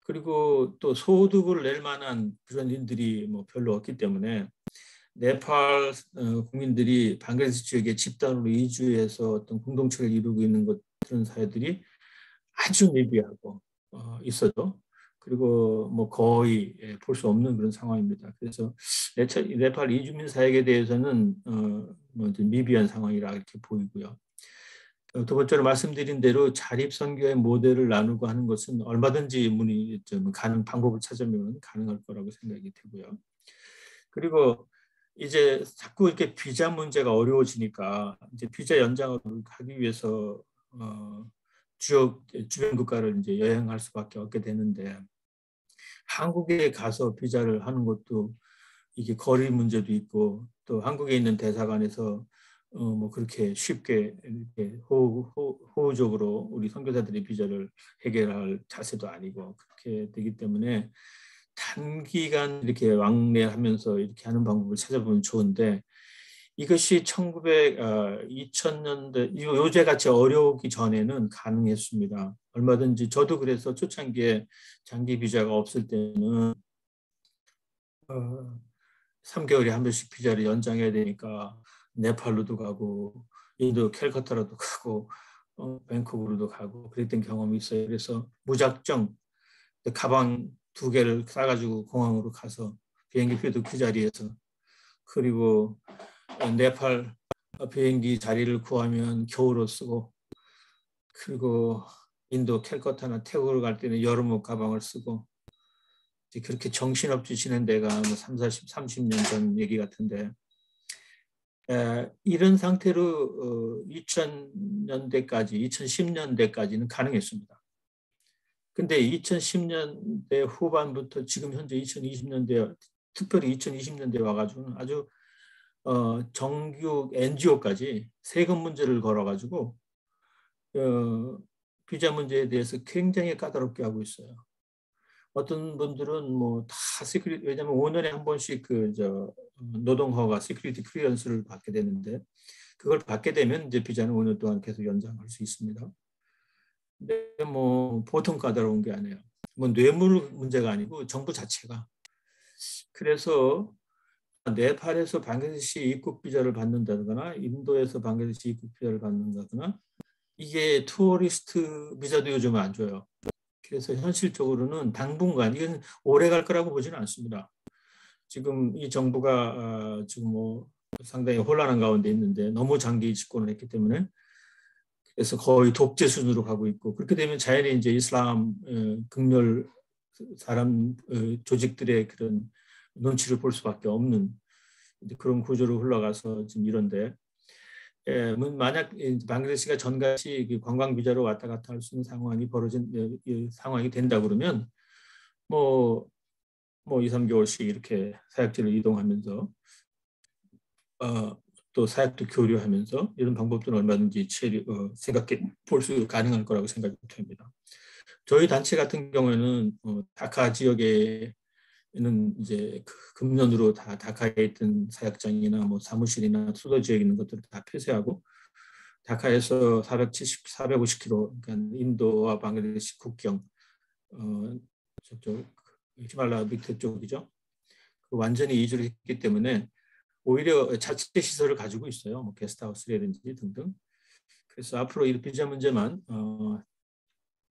그리고 또 소득을 낼 만한 그런 일들이 뭐 별로 없기 때문에 네팔 국민들이 방글라데시 지역에 집단으로 이주해서 어떤 공동체를 이루고 있는 그런 사회들이 아주 미비하고 있어도 그리고 뭐 거의 볼 수 없는 그런 상황입니다. 그래서 네팔 이주민 사역에 대해서는 뭐 미비한 상황이라 이렇게 보이고요. 두 번째로 말씀드린 대로 자립선교의 모델을 나누고 하는 것은 얼마든지 방법을 찾으면 가능할 거라고 생각이 되고요. 그리고 이제 자꾸 이렇게 비자 문제가 어려워지니까 이제 비자 연장을 하기 위해서 주변 국가를 이제 여행할 수밖에 없게 되는데 한국에 가서 비자를 하는 것도 이게 거리 문제도 있고 또 한국에 있는 대사관에서 뭐 그렇게 쉽게 이렇게 호우적으로 우리 선교사들의 비자를 해결할 자세도 아니고 그렇게 되기 때문에 단기간 이렇게 왕래하면서 이렇게 하는 방법을 찾아보면 좋은데 이것이 2000년대 요새같이 어려우기 전에는 가능했습니다. 얼마든지 저도 그래서 초창기에 장기 비자가 없을 때는 3개월에 한 번씩 비자를 연장해야 되니까 네팔로도 가고 인도 캘커타로도 가고 밴쿠버로도 가고 그랬던 경험이 있어요. 그래서 무작정 가방 2개를 싸가지고 공항으로 가서 비행기표도 그 자리에서 그리고 네팔 비행기 자리를 구하면 겨울옷 쓰고, 그리고 인도 캘커타나 태국을 갈 때는 여름옷 가방을 쓰고, 그렇게 정신없이 지낸 데가 뭐 30년 전 얘기 같은데, 이런 상태로 2000년대까지, 2010년대까지는 가능했습니다. 근데 2010년대 후반부터 지금 현재 2020년대, 특별히 2020년대 와가지고는 아주 정규 NGO까지 세금 문제를 걸어가지고 비자 문제에 대해서 굉장히 까다롭게 하고 있어요. 어떤 분들은 뭐 다 시크릿, 왜냐하면 5년에 한 번씩 노동허가 시큐리티 클리어런스를 받게 되는데, 그걸 받게 되면 이제 비자는 5년 동안 계속 연장할 수 있습니다. 근데 뭐 보통 까다로운 게 아니에요. 뭐 뇌물 문제가 아니고 정부 자체가. 그래서 네팔에서 방글라데시 입국 비자를 받는다거나 인도에서 방글라데시 입국 비자를 받는다거나, 이게 투어리스트 비자도 요즘은 안 줘요. 그래서 현실적으로는 당분간, 이건 오래 갈 거라고 보지는 않습니다. 지금 이 정부가 지금 뭐 상당히 혼란한 가운데 있는데, 너무 장기 집권을 했기 때문에, 그래서 거의 독재 수준으로 가고 있고, 그렇게 되면 자연히 이제 이슬람 극렬 사람 조직들의 그런 눈치를 볼 수밖에 없는 그런 구조로 흘러가서 지금 이런데, 만약 방글라데시가 전같이 관광 비자로 왔다 갔다 할 수 있는 상황이 벌어진 상황이 된다 그러면 뭐 2, 3개월씩 이렇게 사역지를 이동하면서 또 사역도 교류하면서 이런 방법들은 얼마든지 생각해 볼 수 가능할 거라고 생각이 됩니다. 저희 단체 같은 경우에는 다카 지역에는 이제 금년으로 다 다카에 있던 사역장이나 뭐 사무실이나 수도 지역에 있는 것들을 다 폐쇄하고, 다카에서 450km, 그러니까 인도와 방글라데시 국경 저쪽 히말라야 밑에 쪽이죠. 완전히 이주를 했기 때문에 오히려 자체 시설을 가지고 있어요. 뭐 게스트하우스라든지 등등. 그래서 앞으로 이 비자 문제만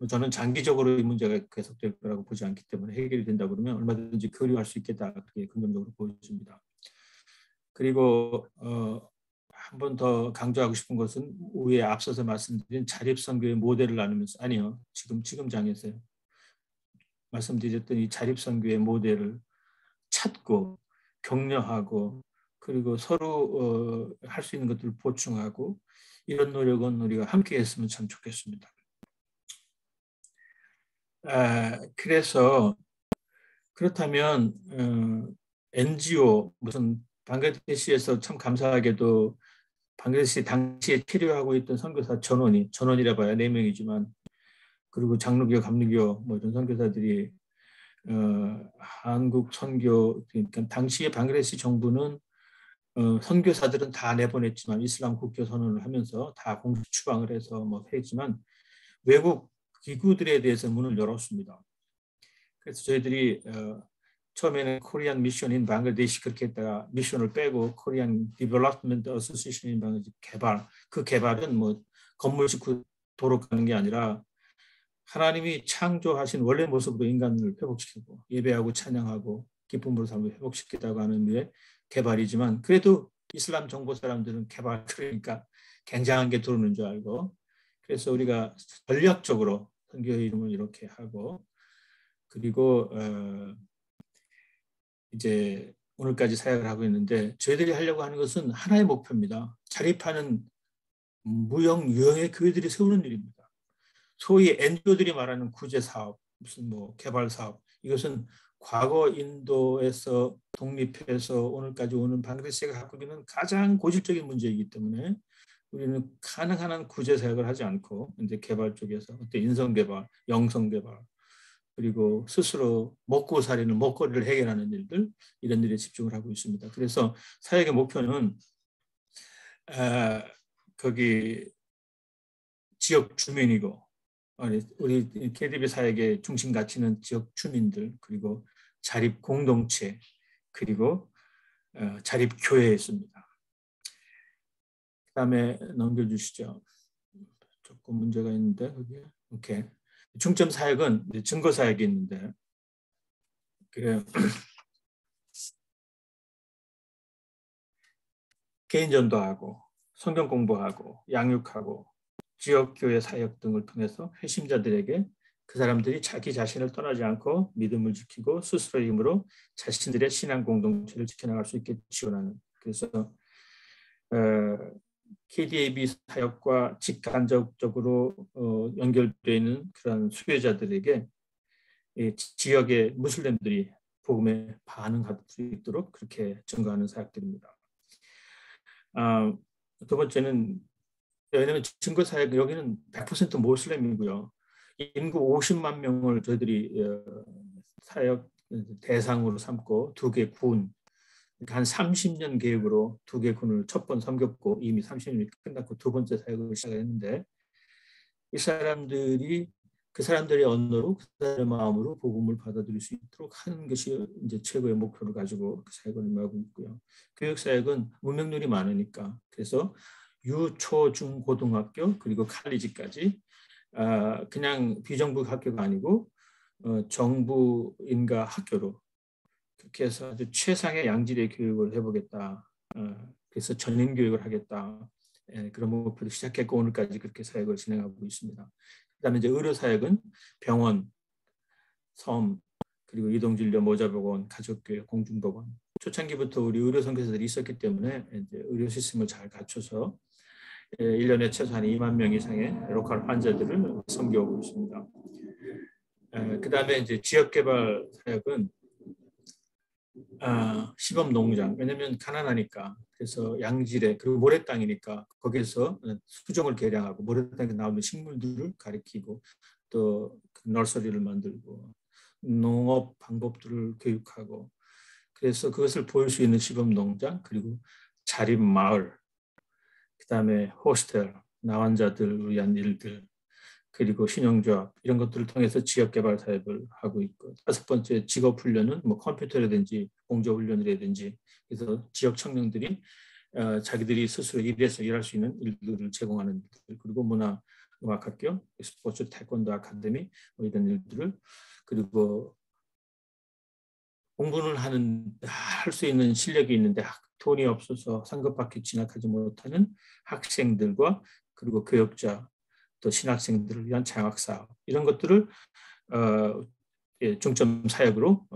저는 장기적으로 이 문제가 계속될 거라고 보지 않기 때문에, 해결이 된다 그러면 얼마든지 교류할 수 있겠다, 그렇게 긍정적으로 보여집니다. 그리고 한 번 더 강조하고 싶은 것은 위에 앞서서 말씀드린 자립선교의 모델을 나누면서, 아니요, 지금 장에서요, 말씀드렸던 이 자립선교의 모델을 찾고 격려하고, 그리고 서로 할 수 있는 것들을 보충하고, 이런 노력은 우리가 함께 했으면 참 좋겠습니다. 그래서 그렇다면 NGO, 무슨 방글라데시에서 참 감사하게도 방글라데시 당시에 체류하고 있던 선교사 전원이라 봐야 4명이지만, 그리고 장로교, 감리교 뭐 이런 선교사들이 한국 선교, 그러니까 당시에 방글라데시 정부는 선교사들은 다 내보냈지만, 이슬람 국교 선언을 하면서 다 공식 추방을 해서 뭐 했지만, 외국 기구들에 대해서 문을 열었습니다. 그래서 저희들이 처음에는 코리안 미션인 방글라데시 그렇게 했다가 미션을 빼고 코리안 디벨롭먼트 어소시에이션인 방글라데시 개발, 그 개발은 뭐 건물 짓고 도로 가는 게 아니라 하나님이 창조하신 원래 모습으로 인간을 회복시키고 예배하고 찬양하고 기쁨으로 삶을 회복시키다고 하는 의미의 개발이지만, 그래도 이슬람 정보 사람들은 개발, 그러니까 굉장한 게 들어오는 줄 알고, 그래서 우리가 전략적으로 선교의 이름을 이렇게 하고, 그리고 이제 오늘까지 사역을 하고 있는데, 저희들이 하려고 하는 것은 하나의 목표입니다. 자립하는 무형 유형의 교회들이 세우는 일입니다. 소위 NGO들이 말하는 구제 사업, 무슨 뭐 개발 사업, 이것은 과거 인도에서 독립해서 오늘까지 오는 방글라데시가 갖고 있는 가장 고질적인 문제이기 때문에, 우리는 가능한 한 구제 사역을 하지 않고 이제 개발 쪽에서 어떤 인성 개발, 영성 개발, 그리고 스스로 먹고 살이는 먹거리를 해결하는 일들, 이런 일에 집중을 하고 있습니다. 그래서 사역의 목표는 거기 지역 주민이고, 우리 KDB 사역의 중심 가치는 지역 주민들, 그리고 자립 공동체, 그리고 자립 교회였습니다. 그다음에 넘겨주시죠. 조금 문제가 있는데 거기에. 오케이. 중점 사역은 증거 사역이 있는데, 그래요. 개인전도하고 성경 공부하고 양육하고 지역교회 사역 등을 통해서 회심자들에게 그 사람들이 자기 자신을 떠나지 않고 믿음을 지키고 스스로의 힘으로 자신들의 신앙 공동체를 지켜나갈 수 있게 지원하는, 그래서 KDAB 사역과 직간접적으로 연결되어 있는 그런 수혜자들에게 지역의 무슬림들이 복음에 반응할 수 있도록 그렇게 증거하는 사역들입니다. 두 번째는, 왜냐하면 증거 사역, 여기는 100% 모슬렘이고요. 인구 50만 명을 저희들이 사역 대상으로 삼고 2개 군, 한 30년 계획으로 2개 군을 첫 번 섬겼고 이미 30년이 끝났고 두 번째 사역을 시작했는데, 이 사람들이 그 사람들의 언어로 그 사람의 마음으로 복음을 받아들일 수 있도록 하는 것이 이제 최고의 목표를 가지고 그 사역을 임하고 있고요. 교육 사역은 문명률이 많으니까, 그래서 유, 초, 중, 고등학교 그리고 칼리지까지 그냥 비정부 학교가 아니고 정부인가 학교로 그렇게 해서 아주 최상의 양질의 교육을 해보겠다. 그래서 전인 교육을 하겠다. 그런 목표를 시작했고 오늘까지 그렇게 사역을 진행하고 있습니다. 그다음에 이제 의료 사역은 병원, 섬, 그리고 이동진료, 모자병원, 가족교회, 공중병원. 초창기부터 우리 의료 선교사들이 있었기 때문에 이제 의료 시스템을 잘 갖춰서 1년에 최소한 2만 명 이상의 로컬 환자들을 섬겨오고 있습니다. 그다음에 이제 지역개발 사역은 시범 농장, 왜냐하면 가난하니까, 그래서 양질의, 그리고 모래땅이니까 거기에서 수종을 개량하고 모래땅에 나오는 식물들을 가리키고 또 너서리를 만들고 농업 방법들을 교육하고, 그래서 그것을 보일 수 있는 시범 농장, 그리고 자립 마을, 그다음에 호스텔, 나환자들을 위한 일들, 그리고 신용조합, 이런 것들을 통해서 지역개발 사업을 하고 있고, 5번째 직업훈련은 뭐 컴퓨터라든지 공조훈련이라든지, 그래서 지역 청년들이 자기들이 스스로 일해서 일할 수 있는 일들을 제공하는 일들, 그리고 문화음악학교, 스포츠 태권도 아카데미, 뭐 이런 일들을, 그리고 공부를 할 수 있는 실력이 있는데 돈이 없어서 상급학교 진학하지 못하는 학생들과 그리고 교육자, 또 신학생들을 위한 장학사업, 이런 것들을 중점 사역으로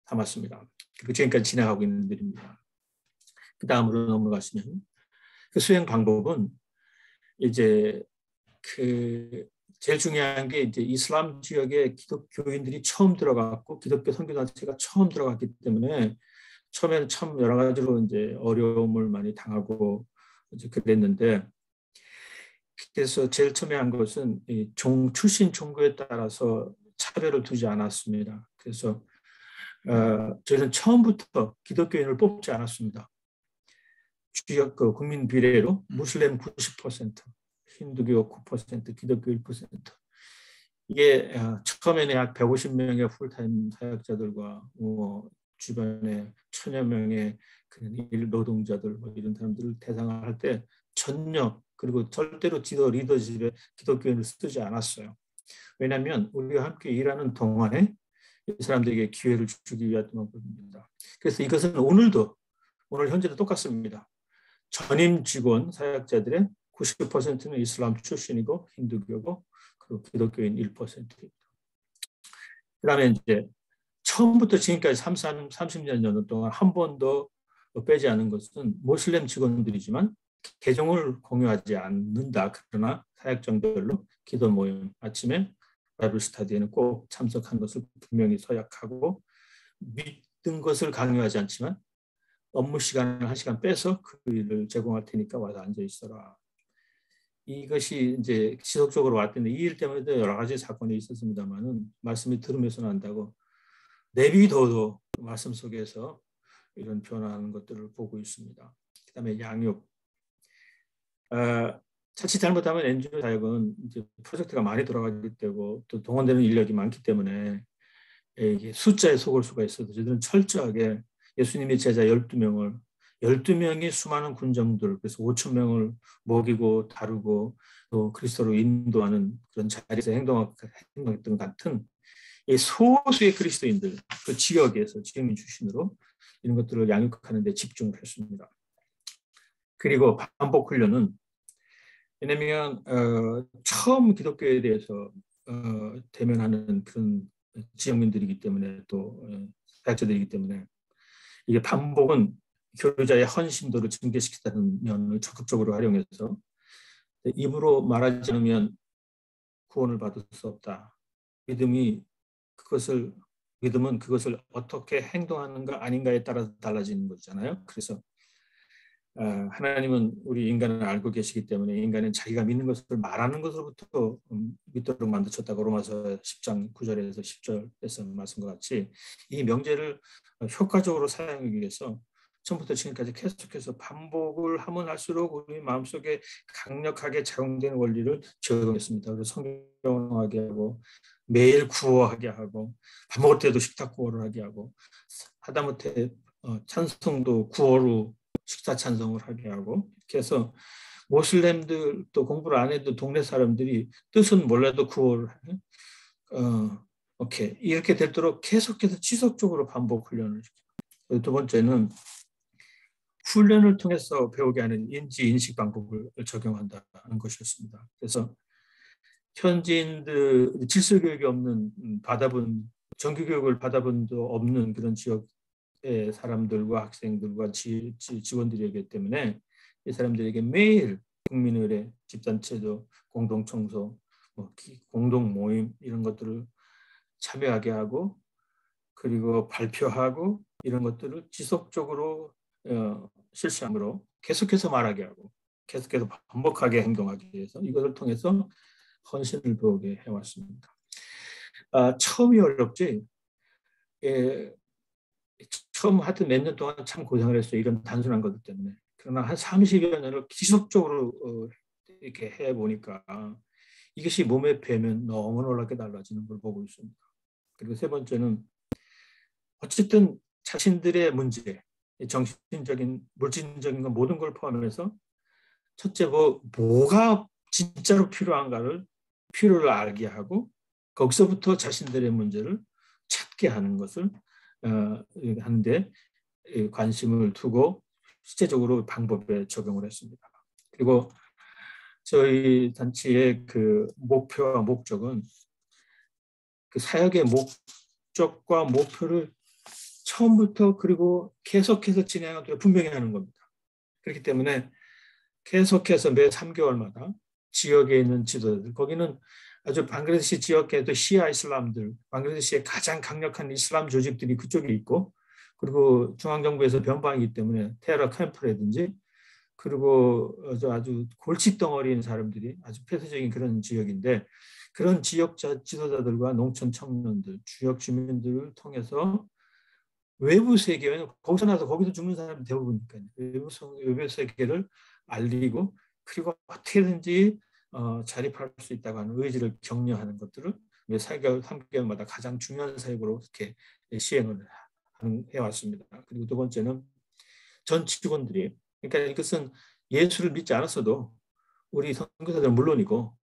삼았습니다. 그리고 지금까지 진행하고 있는 일입니다. 그 다음으로 넘어가시면, 그 수행 방법은 이제 제일 중요한 게 이제 이슬람 지역에 기독교인들이 처음 들어갔고 기독교 선교단체가 처음 들어갔기 때문에 처음에는 참 여러 가지로 이제 어려움을 많이 당하고 이제 그랬는데, 그래서 제일 처음에 한 것은 출신 종교에 따라서 차별을 두지 않았습니다. 그래서 저희는 처음부터 기독교인을 뽑지 않았습니다. 지역 국민 비례로 무슬림 90%, 힌두교 9%, 기독교 1%. 이게 처음에는 약 150명의 풀타임 사역자들과 주변에 1000여 명의 일 노동자들, 뭐 이런 사람들을 대상을 할 때 전혀, 그리고 절대로 지도 리더십에 기독교인을 쓰지 않았어요. 왜냐하면 우리가 함께 일하는 동안에 이 사람들에게 기회를 주기 위한 겁니다. 그래서 이것은 오늘 현재도 똑같습니다. 전임 직원 사역자들의 90%는 이슬람 출신이고 힌두교고, 그리고 기독교인 1%입니다. 그다음에 이제 처음부터 지금까지 30년 동안 한 번도 빼지 않은 것은 모슬렘 직원들이지만 개종을 공유하지 않는다. 그러나 사역정별로 기도 모임, 아침에 바이블 스터디에는 꼭 참석한 것을 분명히 서약하고, 믿는 것을 강요하지 않지만 업무 시간을 1시간 빼서 그 일을 제공할 테니까 와서 앉아 있어라. 이것이 이제 지속적으로 왔는데, 이 일 때문에도 여러 가지 사건이 있었습니다만은 말씀이 들으면서 난다고 내비둬도 말씀 속에서 이런 변화하는 것들을 보고 있습니다. 그다음에 양육. 자칫 잘못하면 NGO 사역은 이제 프로젝트가 많이 돌아가기 때문에 또 동원되는 인력이 많기 때문에 이게 숫자에 속을 수가 있어도 저희들은 철저하게 예수님의 제자 12명이 수많은 군정들, 그래서 5,000명을 먹이고 다루고 또 그리스도로 인도하는 그런 자리에서 행동했던 같은 이 소수의 그리스도인들, 그 지역에서 지역민 출신으로 이런 것들을 양육하는 데 집중을 했습니다. 그리고 반복 훈련은 왜냐하면 처음 기독교에 대해서 대면하는 그런 지역민들이기 때문에 또 사역자들이기 때문에 이게 반복은 교류자의 헌신도를 증대시키다는 면을 적극적으로 활용해서 입으로 말하지 않으면 구원을 받을 수 없다. 믿음은 그것을 어떻게 행동하는가 아닌가에 따라서 달라지는 거잖아요. 그래서 하나님은 우리 인간을 알고 계시기 때문에 인간은 자기가 믿는 것을 말하는 것으로부터 믿도록 만드셨다고 로마서 10장 9절에서 10절에서 말씀과 같이 이 명제를 효과적으로 사용하기 위해서 처음부터 지금까지 계속해서 반복을 하면 할수록 우리 마음속에 강력하게 작용되는 원리를 적용했습니다. 그래서 성경하게 하고 매일 구호하게 하고 밥 먹을 때도 식탁 구호를 하게 하고 하다못해 찬송도 구호로 식사 찬송을 하게 하고 이렇게 해서 모슬렘들도 공부를 안 해도 동네 사람들이 뜻은 몰라도 구호를 하는 이렇게 되도록 계속해서 지속적으로 반복 훈련을 시켜요. 두 번째는 훈련을 통해서 배우게 하는 인지 인식 방법을 적용한다는 것이었습니다. 그래서 현지인들 질서 교육이 없는 정규 교육을 받아본 도 없는 그런 지역의 사람들과 학생들과 직원들이기 때문에 이 사람들에게 매일 국민의례, 집단체조, 공동청소, 공동 모임 이런 것들을 참여하게 하고 그리고 발표하고 이런 것들을 지속적으로 실시함으로 계속해서 말하게 하고 계속해서 반복하게 행동하기 위해서 이것을 통해서 헌신을 배우게 해왔습니다. 처음이 어렵지. 처음 하여튼 몇 년 동안 참 고생을 했어요. 이런 단순한 것들 때문에. 그러나 한 30여 년을 지속적으로 이렇게 해보니까 이것이 몸에 배면 너무 놀랍게 달라지는 걸 보고 있습니다. 그리고 세 번째는 어쨌든 자신들의 문제, 정신적인, 물질적인 것 모든 걸 포함해서 첫째 뭐가 진짜로 필요를 알게 하고 거기서부터 자신들의 문제를 찾게 하는 것을 하는데 관심을 두고 실제적으로 방법에 적용을 했습니다. 그리고 저희 단체의 그 목표와 목적은 그 사역의 목적과 목표를 처음부터 그리고 계속해서 진행하도록 분명히 하는 겁니다. 그렇기 때문에 계속해서 매 3개월마다 지역에 있는 지도자들, 거기는 아주 방글라데시 지역에도 시아 이슬람들, 방글라데시의 가장 강력한 이슬람 조직들이 그쪽에 있고, 그리고 중앙정부에서 변방이기 때문에 테러 캠프라든지, 그리고 아주 골칫덩어리인 사람들이 아주 폐쇄적인 그런 지역인데, 그런 지역 지도자들과 농촌 청년들, 지역 주민들을 통해서 외부 세계, 거기서 나서 거기서 죽는 사람이 대부분이니까요. 외부 세계를 알리고 그리고 어떻게든지 자립할 수 있다고 하는 의지를 격려하는 것들을 3개월마다 가장 중요한 사역으로 이렇게 시행을 해왔습니다. 그리고 두 번째는 전 직원들이, 그러니까 이것은 예수를 믿지 않았어도 우리 선교사들은 물론이고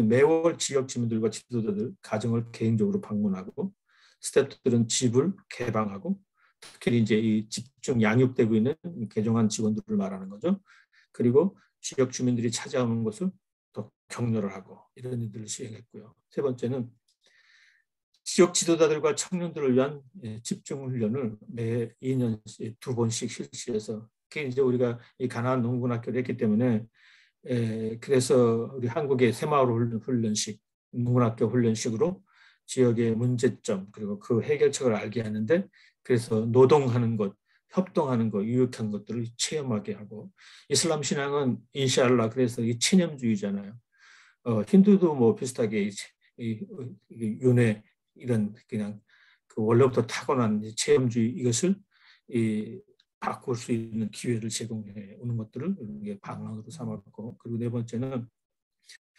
매월 지역 주민들과 지도자들 가정을 개인적으로 방문하고 스태프들은 집을 개방하고 특히 이제 이 집중 양육되고 있는 개종한 직원들을 말하는 거죠. 그리고 지역 주민들이 찾아오는 것을 더 격려를 하고 이런 일들을 시행했고요. 세 번째는 지역 지도자들과 청년들을 위한 집중 훈련을 매 2년 2번씩 실시해서 이제 우리가 이 가나안 농군학교를 했기 때문에 그래서 우리 한국의 새마을 훈련식, 농군학교 훈련식으로 지역의 문제점 그리고 그 해결책을 알게 하는데 그래서 노동하는 것, 협동하는 것, 유익한 것들을 체험하게 하고 이슬람 신앙은 인샬라 그래서 이 체념주의잖아요. 힌두도 뭐 비슷하게 윤회 이런 그냥 그 원래부터 타고난 체험주의 이것을 바꿀 수 있는 기회를 제공해 오는 것들을 방향으로 삼았고 그리고 네 번째는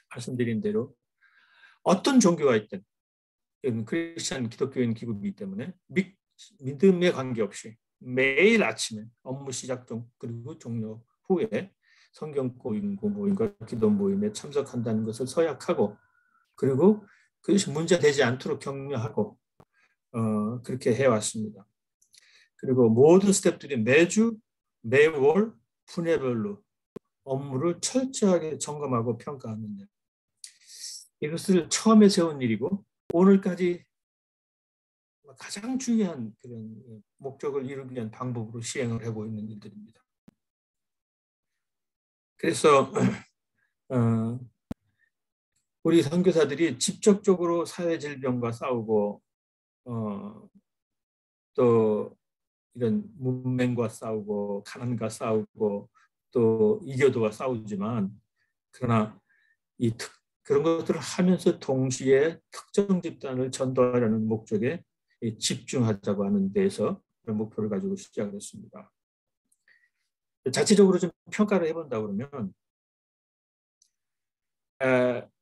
말씀드린 대로 어떤 종교가 있든 크리스천 기독교인 기구이기 때문에 믿음에 관계없이 매일 아침에 업무 시작 중 그리고 종료 후에 성경 공부 모임과 기도 모임에 참석한다는 것을 서약하고 그리고 그것이 문제되지 않도록 격려하고 그렇게 해왔습니다. 그리고 모든 스태프들이 매월 분야별로 업무를 철저하게 점검하고 평가하는데 이것을 처음에 세운 일이고 오늘까지 가장 중요한 그런 목적을 이루기 위한 방법으로 시행을 하고 있는 일들입니다. 그래서 우리 선교사들이 직접적으로 사회질병과 싸우고 또 이런 문맹과 싸우고 가난과 싸우고 또 이교도와 싸우지만 그러나 그런 것들을 하면서 동시에 특정 집단을 전도하려는 목적에 집중하자고 하는 데에서 그런 목표를 가지고 시작을 했습니다. 자체적으로 좀 평가를 해본다 그러면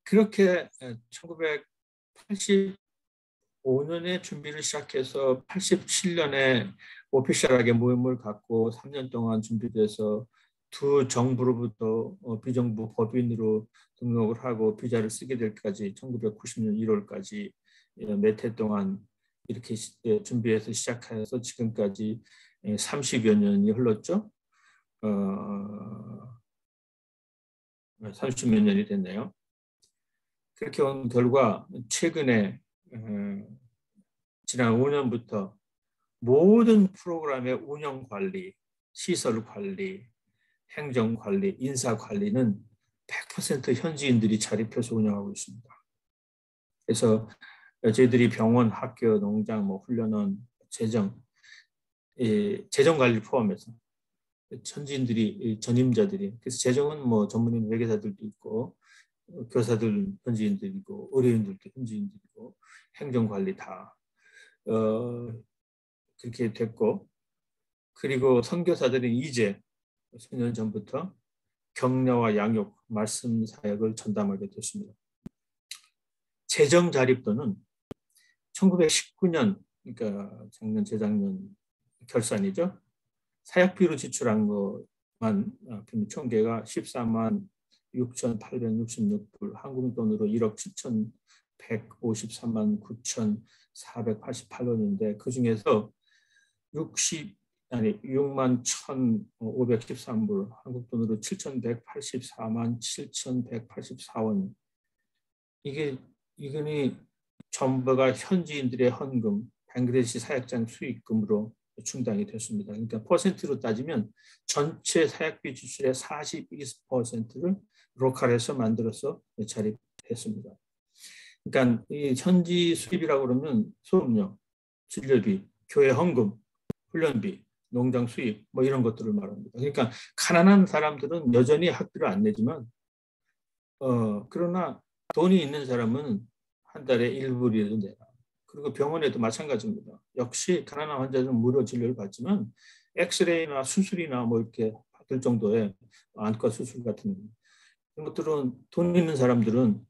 그렇게 1985년에 준비를 시작해서 87년에 오피셜하게 모임을 갖고 3년 동안 준비돼서 두 정부로부터 비정부 법인으로 등록을 하고 비자를 쓰게 될 때까지 1990년 1월까지 몇 해 동안 이렇게 준비해서 시작해서 지금까지 30여 년이 흘렀죠. 30몇 년이 됐네요. 그렇게 온 결과 최근에 지난 5년부터 모든 프로그램의 운영 관리, 시설 관리, 행정 관리, 인사 관리는 100% 현지인들이 자립해서 운영하고 있습니다. 그래서 저희들이 병원, 학교, 농장, 훈련원, 재정 관리 포함해서 현지인들이 전임자들이 그래서 재정은 전문인 회계사들도 있고 교사들 현지인들이고 의료인들도 현지인들이고 행정관리 다 그렇게 됐고 그리고 선교사들은 이제 수년 전부터 격려와 양육, 말씀 사역을 전담하게 됐습니다. 재정 자립도는 1919년 그러니까 작년 재작년 결산이죠. 사역비로 지출한 것만 총계가 14만 6,866불, 한국 돈으로 1억 7,153만 9,488원인데 그 중에서 6만 1,513불, 한국 돈으로 7,184만 7,184원. 이건이 전부가 현지인들의 헌금, 벵그라데시 사역장 수익금으로 충당이 됐습니다. 그러니까 퍼센트로 따지면 전체 사역비 지출의 42%를 로컬에서 만들어서 자립했습니다. 그러니까 이 현지 수입이라고 그러면 수업료, 진료비, 교회 헌금, 훈련비, 농장 수입 이런 것들을 말합니다. 그러니까 가난한 사람들은 여전히 학비를 안 내지만 그러나 돈이 있는 사람은 한 달에 1불이라도 내라. 그리고 병원에도 마찬가지입니다. 역시 가난한 환자들은 무료 진료를 받지만 엑스레이나 수술이나 이렇게 받을 정도의 안과 수술 같은 이런 것들은 돈 있는 사람들은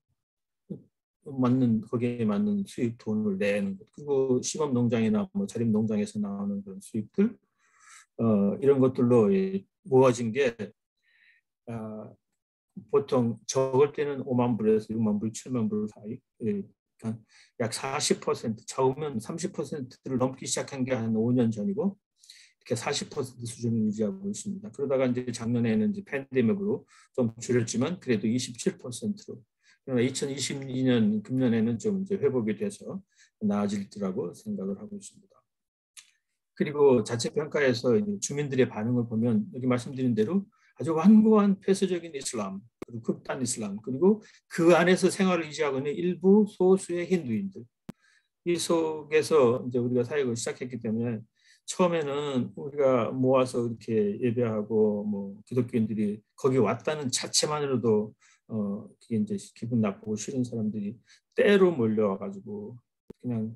거기에 맞는 수입 돈을 내는 것. 그리고 시범 농장이나 자립 농장에서 나오는 그런 수입들 이런 것들로 모아진 게 보통 적을 때는 5만 불에서 6만 불, 7만 불 사이. 그러니까 약 40%, 적으면 30%를 넘기 시작한 게 한 5년 전이고 이렇게 40% 수준을 유지하고 있습니다. 그러다가 이제 작년에는 이제 팬데믹으로 좀 줄였지만 그래도 27%로. 그러나 2022년 금년에는 좀 이제 회복이 돼서 나아질 거라고 생각을 하고 있습니다. 그리고 자체 평가에서 주민들의 반응을 보면 여기 말씀드린 대로 아주 완고한 폐쇄적인 이슬람, 그리고 극단 이슬람, 그리고 그 안에서 생활을 유지하고 있는 일부 소수의 힌두인들. 이 속에서 이제 우리가 사역을 시작했기 때문에 처음에는 우리가 모아서 이렇게 예배하고 기독교인들이 거기 왔다는 자체만으로도 그게 이제 기분 나쁘고 싫은 사람들이 때로 몰려와가지고 그냥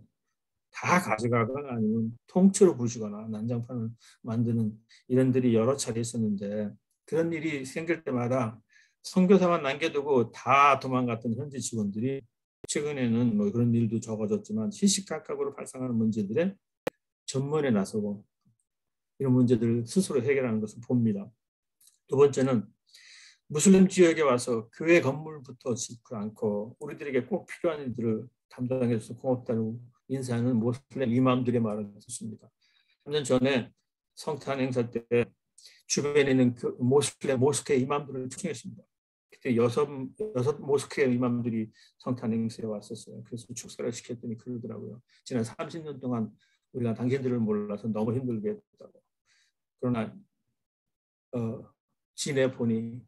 다 가져가거나 아니면 통째로 부수거나 난장판을 만드는 이런 일이 여러 차례 있었는데 그런 일이 생길 때마다 선교사만 남겨두고 다 도망갔던 현지 직원들이 최근에는 그런 일도 적어졌지만 시시각각으로 발생하는 문제들에 전면에 나서고 이런 문제들을 스스로 해결하는 것을 봅니다. 두 번째는 무슬림 지역에 와서 교회 건물부터 짓고 않고 우리들에게 꼭 필요한 일들을 담당해줘서 고맙다고 인사하는 모슬렘 이맘들의 말을 듣습니다. 3년 전에 성탄 행사 때 주변에 있는 그 모스크의 이맘들을 초청했습니다. 그때 여섯 모스크의 이맘들이 성탄 행사에 왔었어요. 그래서 축사를 시켰더니 그러더라고요. 지난 30년 동안 우리가 당신들을 몰라서 너무 힘들게 했다고. 그러나 지내보니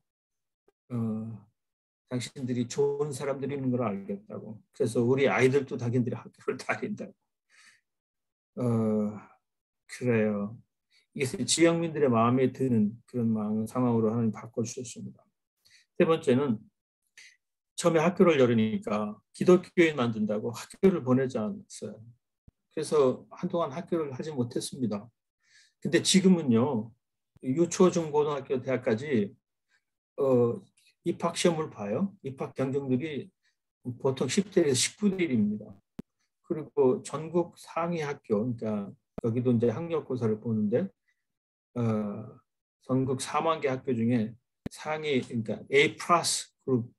당신들이 좋은 사람들이 있는 걸 알겠다고. 그래서 우리 아이들도 당신들이 학교를 다닌다고. 그래요. 이게 지역민들의 마음에 드는 그런 상황으로 하나님 바꿔주셨습니다. 세 번째는 처음에 학교를 열으니까 기독교인 만든다고 학교를 보내지 않았어요. 그래서 한동안 학교를 하지 못했습니다. 근데 지금은요, 유초, 중, 고등학교, 대학까지 입학 시험을 봐요. 입학 경쟁률이 보통 10대에서 19대 1입니다. 그리고 전국 상위 학교, 그러니까 여기도 이제 학력고사를 보는데 전국 4만 개 학교 중에 상위, 그러니까 A 플러스 그룹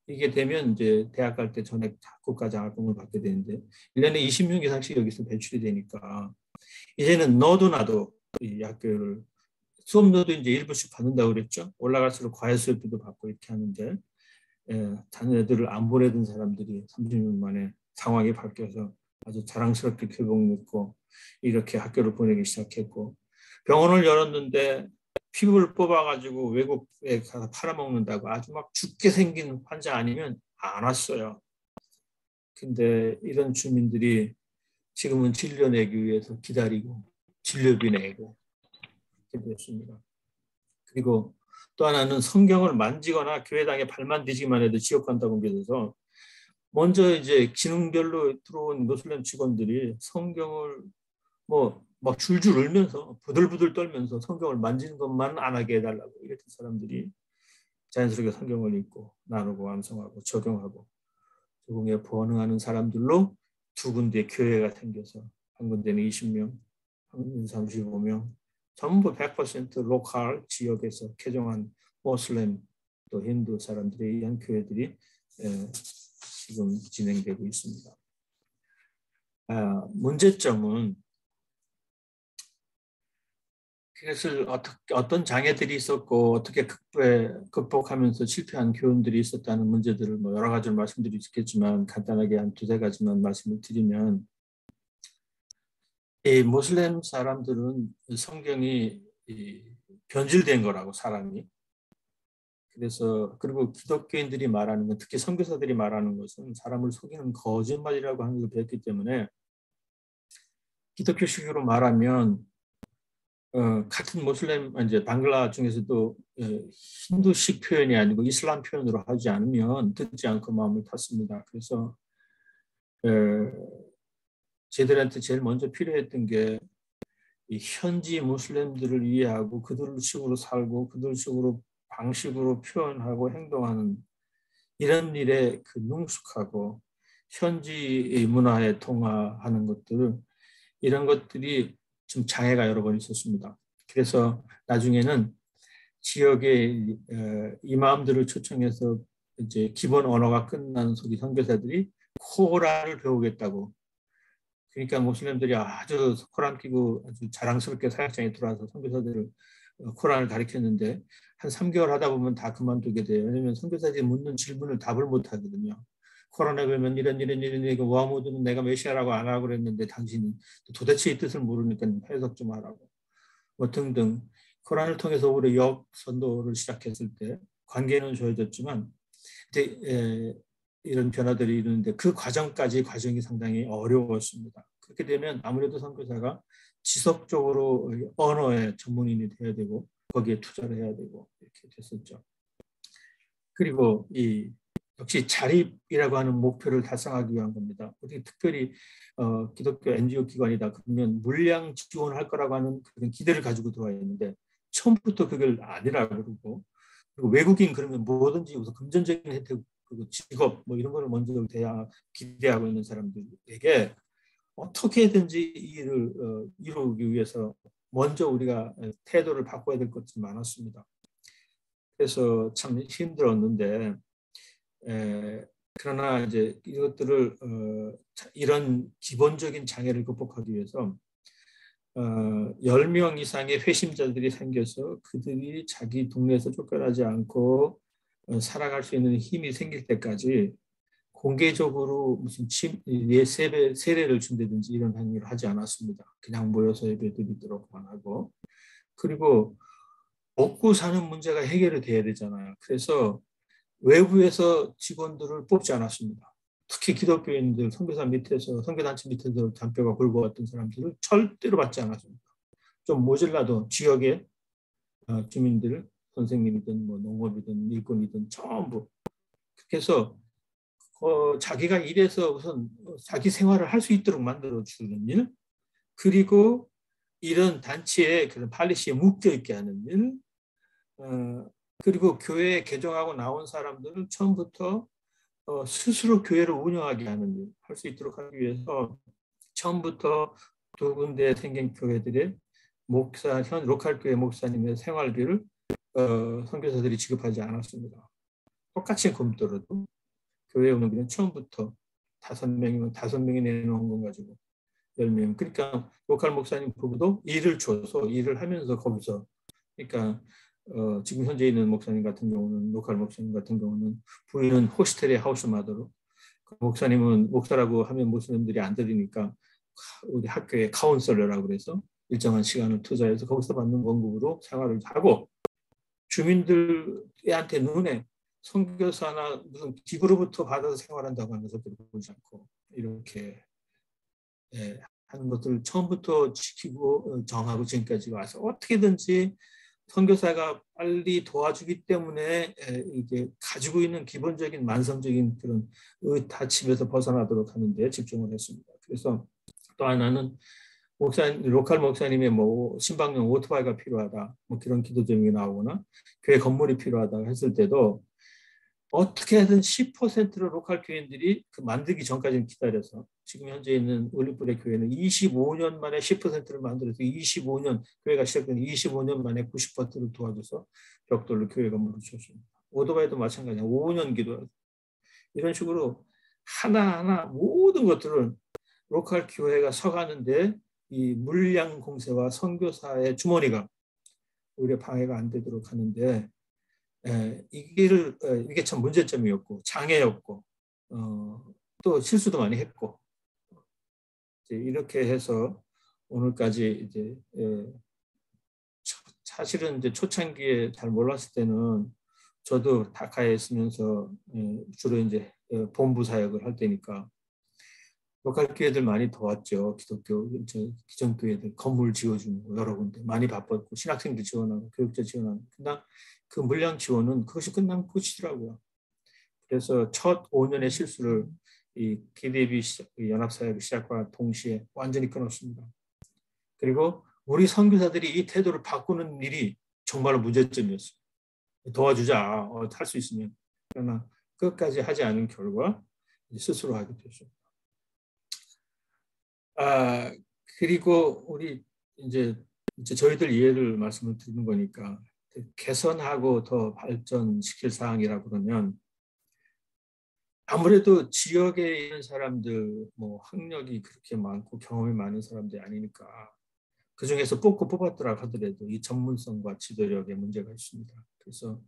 이게 되면 이제 대학 갈 때 전액 국가장학금을 받게 되는데 1년에 20명 이상씩 여기서 배출이 되니까 이제는 너도 나도 이 학교를 수업료도 이제 일부씩 받는다고 그랬죠. 올라갈수록 과외 수업비도 받고 이렇게 하는데 자녀들을 안 보내던 사람들이 30년 만에 상황이 바뀌어서 아주 자랑스럽게 교복 입고 이렇게 학교를 보내기 시작했고 병원을 열었는데 피부를 뽑아가지고 외국에 가서 팔아먹는다고 아주 막 죽게 생긴 환자 아니면 안 왔어요. 근데 이런 주민들이 지금은 진료 내기 위해서 기다리고 진료비 내고 이렇게 됐습니다. 그리고 또 하나는 성경을 만지거나 교회당에 발만 디지기만 해도 지옥 간다고 옮겨져서 먼저 이제 기능별로 들어온 모슬렘 직원들이 성경을 막 줄줄 울면서 부들부들 떨면서 성경을 만지는 것만 안 하게 해달라고 이랬던 사람들이 자연스럽게 성경을 읽고 나누고 완성하고 적용하고 적응에 번응하는 사람들로 두 군데 교회가 생겨서 한 군데는 20명, 한 군데는 35명 전부 100% 로컬 지역에서 개종한 모슬렘 또 힌두 사람들에 의한 교회들이 지금 진행되고 있습니다. 문제점은 그것을 어떤 장애들이 있었고 어떻게 극복하면서 실패한 교훈들이 있었다는 문제들을 여러 가지로 말씀드릴 수 있겠지만 간단하게 한 두세 가지만 말씀을 드리면 이 모슬렘 사람들은 성경이 변질된 거라고 사람이 그래서 그리고 기독교인들이 말하는 건 특히 선교사들이 말하는 것은 사람을 속이는 거짓말이라고 하는 걸 배웠기 때문에 기독교식으로 말하면 같은 모슬렘 이제 방글라 중에서도 힌두식 표현이 아니고 이슬람 표현으로 하지 않으면 듣지 않고 마음을 탔습니다. 그래서 저희들한테 제일 먼저 필요했던 게 이 현지 무슬림들을 이해하고 그들 식으로 살고 그들 식으로 방식으로 표현하고 행동하는 이런 일에 그 능숙하고 현지 문화에 통화하는 것들 이런 것들이 좀 장애가 여러 번 있었습니다. 그래서 나중에는 지역의 이마음들을 초청해서 이제 기본 언어가 끝난 소리 선교사들이 코란을 배우겠다고. 그러니까 모슬렘들이 아주 코란 끼고 아주 자랑스럽게 사역장에 들어와서 선교사들을 코란을 가르쳤는데 한 3개월 하다 보면 다 그만두게 돼요. 왜냐하면 선교사들이 묻는 질문을 답을 못 하거든요. 코란에 보면 이런 와무드는 내가 메시아라고 안 하고 그랬는데 당신은 도대체 이 뜻을 모르니까 해석 좀 하라고. 등등. 코란을 통해서 오히려 역 선도를 시작했을 때 관계는 좋아졌지만 이런 변화들이 이루는데 그 과정이 상당히 어려웠습니다. 그렇게 되면 아무래도 선교사가 지속적으로 언어의 전문인이 돼야 되고 거기에 투자를 해야 되고 이렇게 됐었죠. 그리고 역시 자립이라고 하는 목표를 달성하기 위한 겁니다. 어떻게 특별히 기독교 NGO 기관이다 그러면 물량 지원할 거라고 하는 그런 기대를 가지고 들어와 있는데 처음부터 그걸 아니라고 그러고 그리고 외국인 그러면 뭐든지 우선 금전적인 혜택 그리고 직업 이런 거를 먼저 기대하고 있는 사람들에게 어떻게든지 이 일을 이루기 위해서 먼저 우리가 태도를 바꿔야 될 것이 많았습니다. 그래서 참 힘들었는데 그러나 이제 이것들을 이런 기본적인 장애를 극복하기 위해서 10명 이상의 회심자들이 생겨서 그들이 자기 동네에서 쫓겨나지 않고 살아갈 수 있는 힘이 생길 때까지 공개적으로 무슨 세례를 준다든지 이런 행위를 하지 않았습니다. 그냥 모여서 예배드리도록만 하고, 그리고 먹고 사는 문제가 해결이 돼야 되잖아요. 그래서 외부에서 직원들을 뽑지 않았습니다. 특히 기독교인들, 선교사 밑에서, 선교단체 밑에서 잔뼈가 굵어왔던 사람들을 절대로 받지 않았습니다. 좀 모질라도 지역의 주민들, 선생님이든 뭐 농업이든 일꾼이든 전부. 그래서 자기가 일해서 우선 자기 생활을 할 수 있도록 만들어주는 일, 그리고 이런 단체의 그런 팔리시에 묶여있게 하는 일, 그리고 교회에 개종하고 나온 사람들은 처음부터 스스로 교회를 운영하게 하는 일, 할 수 있도록 하기 위해서 처음부터 두 군데 생긴 교회들의 현 로컬 교회 목사님의 생활비를 선교사들이 지급하지 않았습니다. 똑같이 굶더라도 교회 운영비는 처음부터 5명이면 5명이 내놓은 건 가지고 10명. 그러니까 로컬 목사님 부부도 일을 줘서 일을 하면서 거기서, 그러니까 지금 현재 있는 목사님 같은 경우는, 로컬 목사님 같은 경우는 부인은 호스텔의 하우스마더로, 목사님은 목사라고 하면 목사님들이 안 들으니까 우리 학교에 카운슬러라고 그래서 일정한 시간을 투자해서 거기서 받는 원금으로 생활을 하고, 주민들한테 눈에 선교사나 무슨 기구로부터 받아서 생활한다고 하면서 보지 않고 이렇게 하는 것들을 처음부터 지키고 정하고 지금까지 와서 어떻게든지 선교사가 빨리 도와주기 때문에 이게 가지고 있는 기본적인 만성적인 그런 의다침에서 벗어나도록 하는 데 집중을 했습니다. 그래서 또 하나는 로컬 목사님의 뭐 신방용 오토바이가 필요하다, 뭐 그런 기도 제목이 나오거나 교회 건물이 필요하다 했을 때도 어떻게든 10%로 로컬 교인들이 그 만들기 전까지는 기다려서, 지금 현재 있는 올리브레 교회는 25년 만에 10%를 만들어서 25년, 교회가 시작된 25년 만에 90%를 도와줘서 벽돌로 교회 건물을 줬습니다. 오토바이도 마찬가지야. 5년 기도해서 이런 식으로 하나하나 모든 것들을 로컬 교회가 서가는데 이 물량 공세와 선교사의 주머니가 오히려 방해가 안 되도록 하는데, 이게 참 문제점이었고 장애였고 또 실수도 많이 했고, 이렇게 해서 오늘까지 이제 사실은 이제 초창기에 잘 몰랐을 때는 저도 다카에 있으면서 주로 이제 본부 사역을 할 때니까 로컬 교회들 많이 도왔죠. 기독교 기존교회들 건물 지어주고 여러 군데 많이 바빴고, 신학생들 지원하고 교육자 지원하고. 그러나 그 물량 지원은 그것이 끝나면 끝이더라고요. 그래서 첫 5년의 실수를 이 KDB 연합사역 시작과 동시에 완전히 끊었습니다. 그리고 우리 선교사들이 이 태도를 바꾸는 일이 정말로 문제점이었어요. 도와주자, 할 수 있으면. 그러나 끝까지 하지 않은 결과 스스로 하게 됐습니다. 그리고 우리 이제 저희들 이해를 말씀을 드리는 거니까, 개선하고 더 발전시킬 사항이라고 그러면 아무래도 지역에 있는 사람들, 뭐 학력이 그렇게 많고 경험이 많은 사람들이 아니니까 그 중에서 뽑았더라 하더라도 이 전문성과 지도력에 문제가 있습니다. 그래서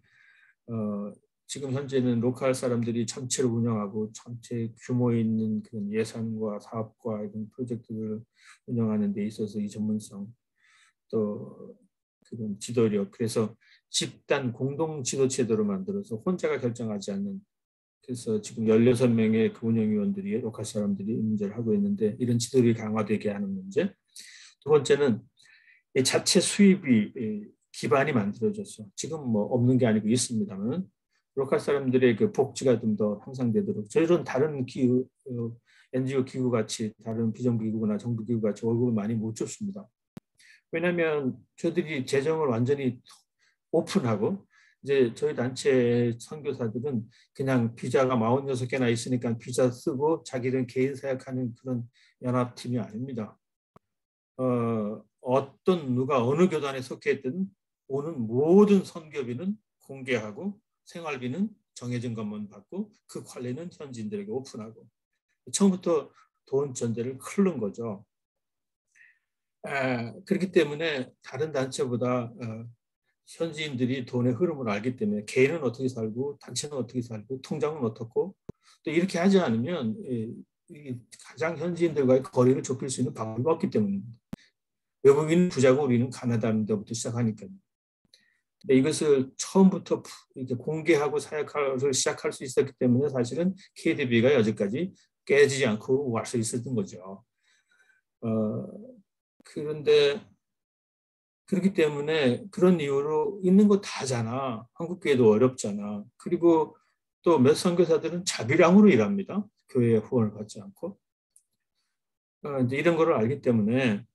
지금 현재는 로컬 사람들이 전체를 운영하고 전체 규모 있는 그런 예산과 사업과 이런 프로젝트를 운영하는 데 있어서 이 전문성, 또 그런 지도력, 그래서 집단 공동 지도 제도를 만들어서 혼자가 결정하지 않는, 그래서 지금 16명의 그 운영위원들이 로컬 사람들이 문제를 하고 있는데, 이런 지도력이 강화되게 하는 문제. 두 번째는 이 자체 수입이 기반이 만들어져서, 지금 뭐 없는 게 아니고 있습니다만 로컬 사람들의 그 복지가 좀 더 향상되도록, 저희는 다른 기구, NGO 기구 같이, 다른 비정부기구나 정부기구 같이 월급을 많이 못 줬습니다. 왜냐하면 저희들이 재정을 완전히 오픈하고, 이제 저희 단체 선교사들은 그냥 비자가 46개나 있으니까 비자 쓰고 자기는 개인 사역하는 그런 연합팀이 아닙니다. 어떤 누가 어느 교단에 속해 있든 오는 모든 선교비는 공개하고 생활비는 정해진 것만 받고 그 관리는 현지인들에게 오픈하고, 처음부터 돈 전제를 흐른 거죠. 그렇기 때문에 다른 단체보다 현지인들이 돈의 흐름을 알기 때문에 개인은 어떻게 살고 단체는 어떻게 살고 통장은 어떻고 또 이렇게 하지 않으면 가장 현지인들과의 거리를 좁힐 수 있는 방법이 없기 때문입니다. 외국인 부자고 우리는 가난한데부터 시작하니까요. 근데 이것을 처음부터 이렇게 공개하고 사역을 시작할 수 있었기 때문에 사실은 KDB가 여기까지 깨지지 않고 갈 수 있었던 거죠. 그런데 그렇기 때문에 그런 이유로 있는 거 다잖아. 한국교회도 어렵잖아. 그리고 또 몇 선교사들은 자비량으로 일합니다. 교회의 후원을 받지 않고. 이제 이런 거를 알기 때문에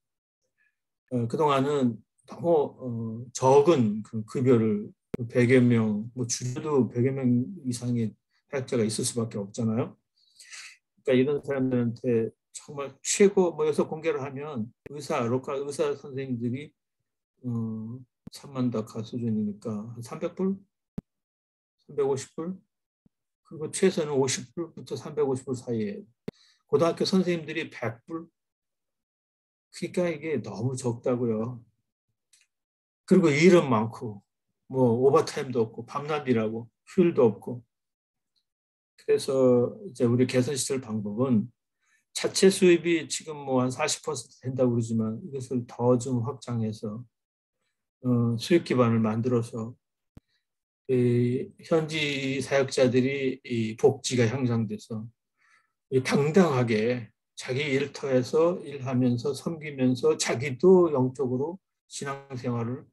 그동안은 너무 적은 그 급여를 100여 명, 뭐 줄여도 100여 명 이상의 사역자가 있을 수밖에 없잖아요. 그러니까 이런 사람들한테 정말 최고 모여서 공개를 하면 로컬 의사 선생님들이 3만 다카 수준이니까 한 300불? 350불? 그리고 최소는 50불부터 350불 사이에 고등학교 선생님들이 100불? 그러니까 이게 너무 적다고요. 그리고 일은 많고 뭐 오버타임도 없고 밤낮 일하고 휴일도 없고. 그래서 이제 우리 개선시킬 방법은 자체 수입이 지금 뭐 한 40% 된다고 그러지만 이것을 더 좀 확장해서 수익 기반을 만들어서 현지 사역자들이 이 복지가 향상돼서 당당하게 자기 일터에서 일하면서 섬기면서 자기도 영적으로 신앙생활을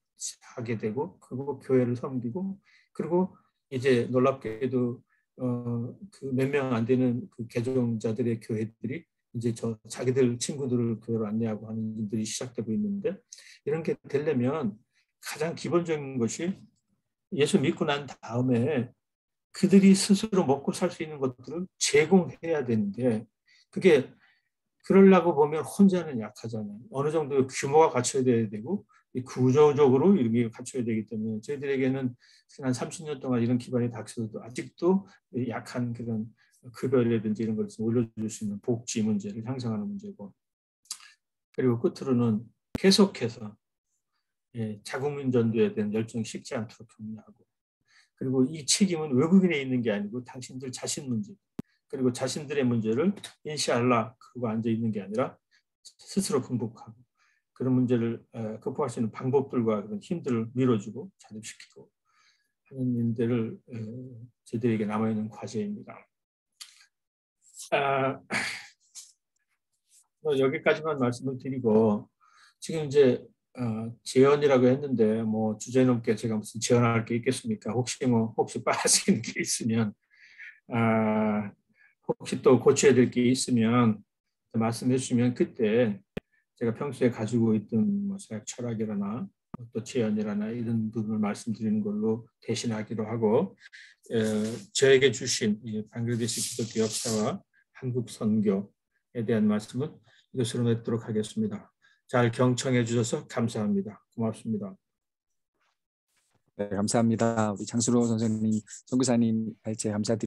하게 되고 그리고 교회를 섬기고 그리고 이제 놀랍게도 그 몇 명 안 되는 그 개종자들의 교회들이 이제 자기들 친구들을 교회로 안내하고 하는 일들이 시작되고 있는데 이런 게 되려면 가장 기본적인 것이 예수 믿고 난 다음에 그들이 스스로 먹고 살 수 있는 것들을 제공해야 되는데 그게 그러려고 보면 혼자는 약하잖아요. 어느 정도 규모가 갖춰야 되고 구조적으로 이렇게 갖춰야 되기 때문에 저희들에게는 지난 30년 동안 이런 기반이 닥쳐도 아직도 약한 그런 급여라든지 이런 것을 올려줄 수 있는 복지 문제를 향상하는 문제고 그리고 끝으로는 계속해서 자국민 전도에 대한 열정이 식지 않도록 격려하고 그리고 이 책임은 외국인에 있는 게 아니고 당신들 자신 문제 그리고 자신들의 문제를 인시알라 그러고 앉아 있는 게 아니라 스스로 극복하고 그런 문제를 극복할 수 있는 방법들과 그런 힘들을 밀어주고 자립시키고 하는 일들을 저희들에게 남아있는 과제입니다. 여기까지만 말씀을 드리고 지금 이제 제언이라고 했는데 뭐 주제 넘게 제가 무슨 제언할 게 있겠습니까? 혹시 빠지는 게 있으면 혹시 또 고쳐야 될 게 있으면 말씀해 주시면 그때 제가 평소에 가지고 있던 뭐 사역 철학이라나 또 제언이라나 이런 부분을 말씀드리는 걸로 대신하기로 하고 저에게 주신 이 방글라데시 기독교 역사와 한국 선교에 대한 말씀은 이것으로 맺도록 하겠습니다. 잘 경청해 주셔서 감사합니다. 고맙습니다. 네, 감사합니다. 우리 장순호 선생님, 선교사님 발제 감사드립니다.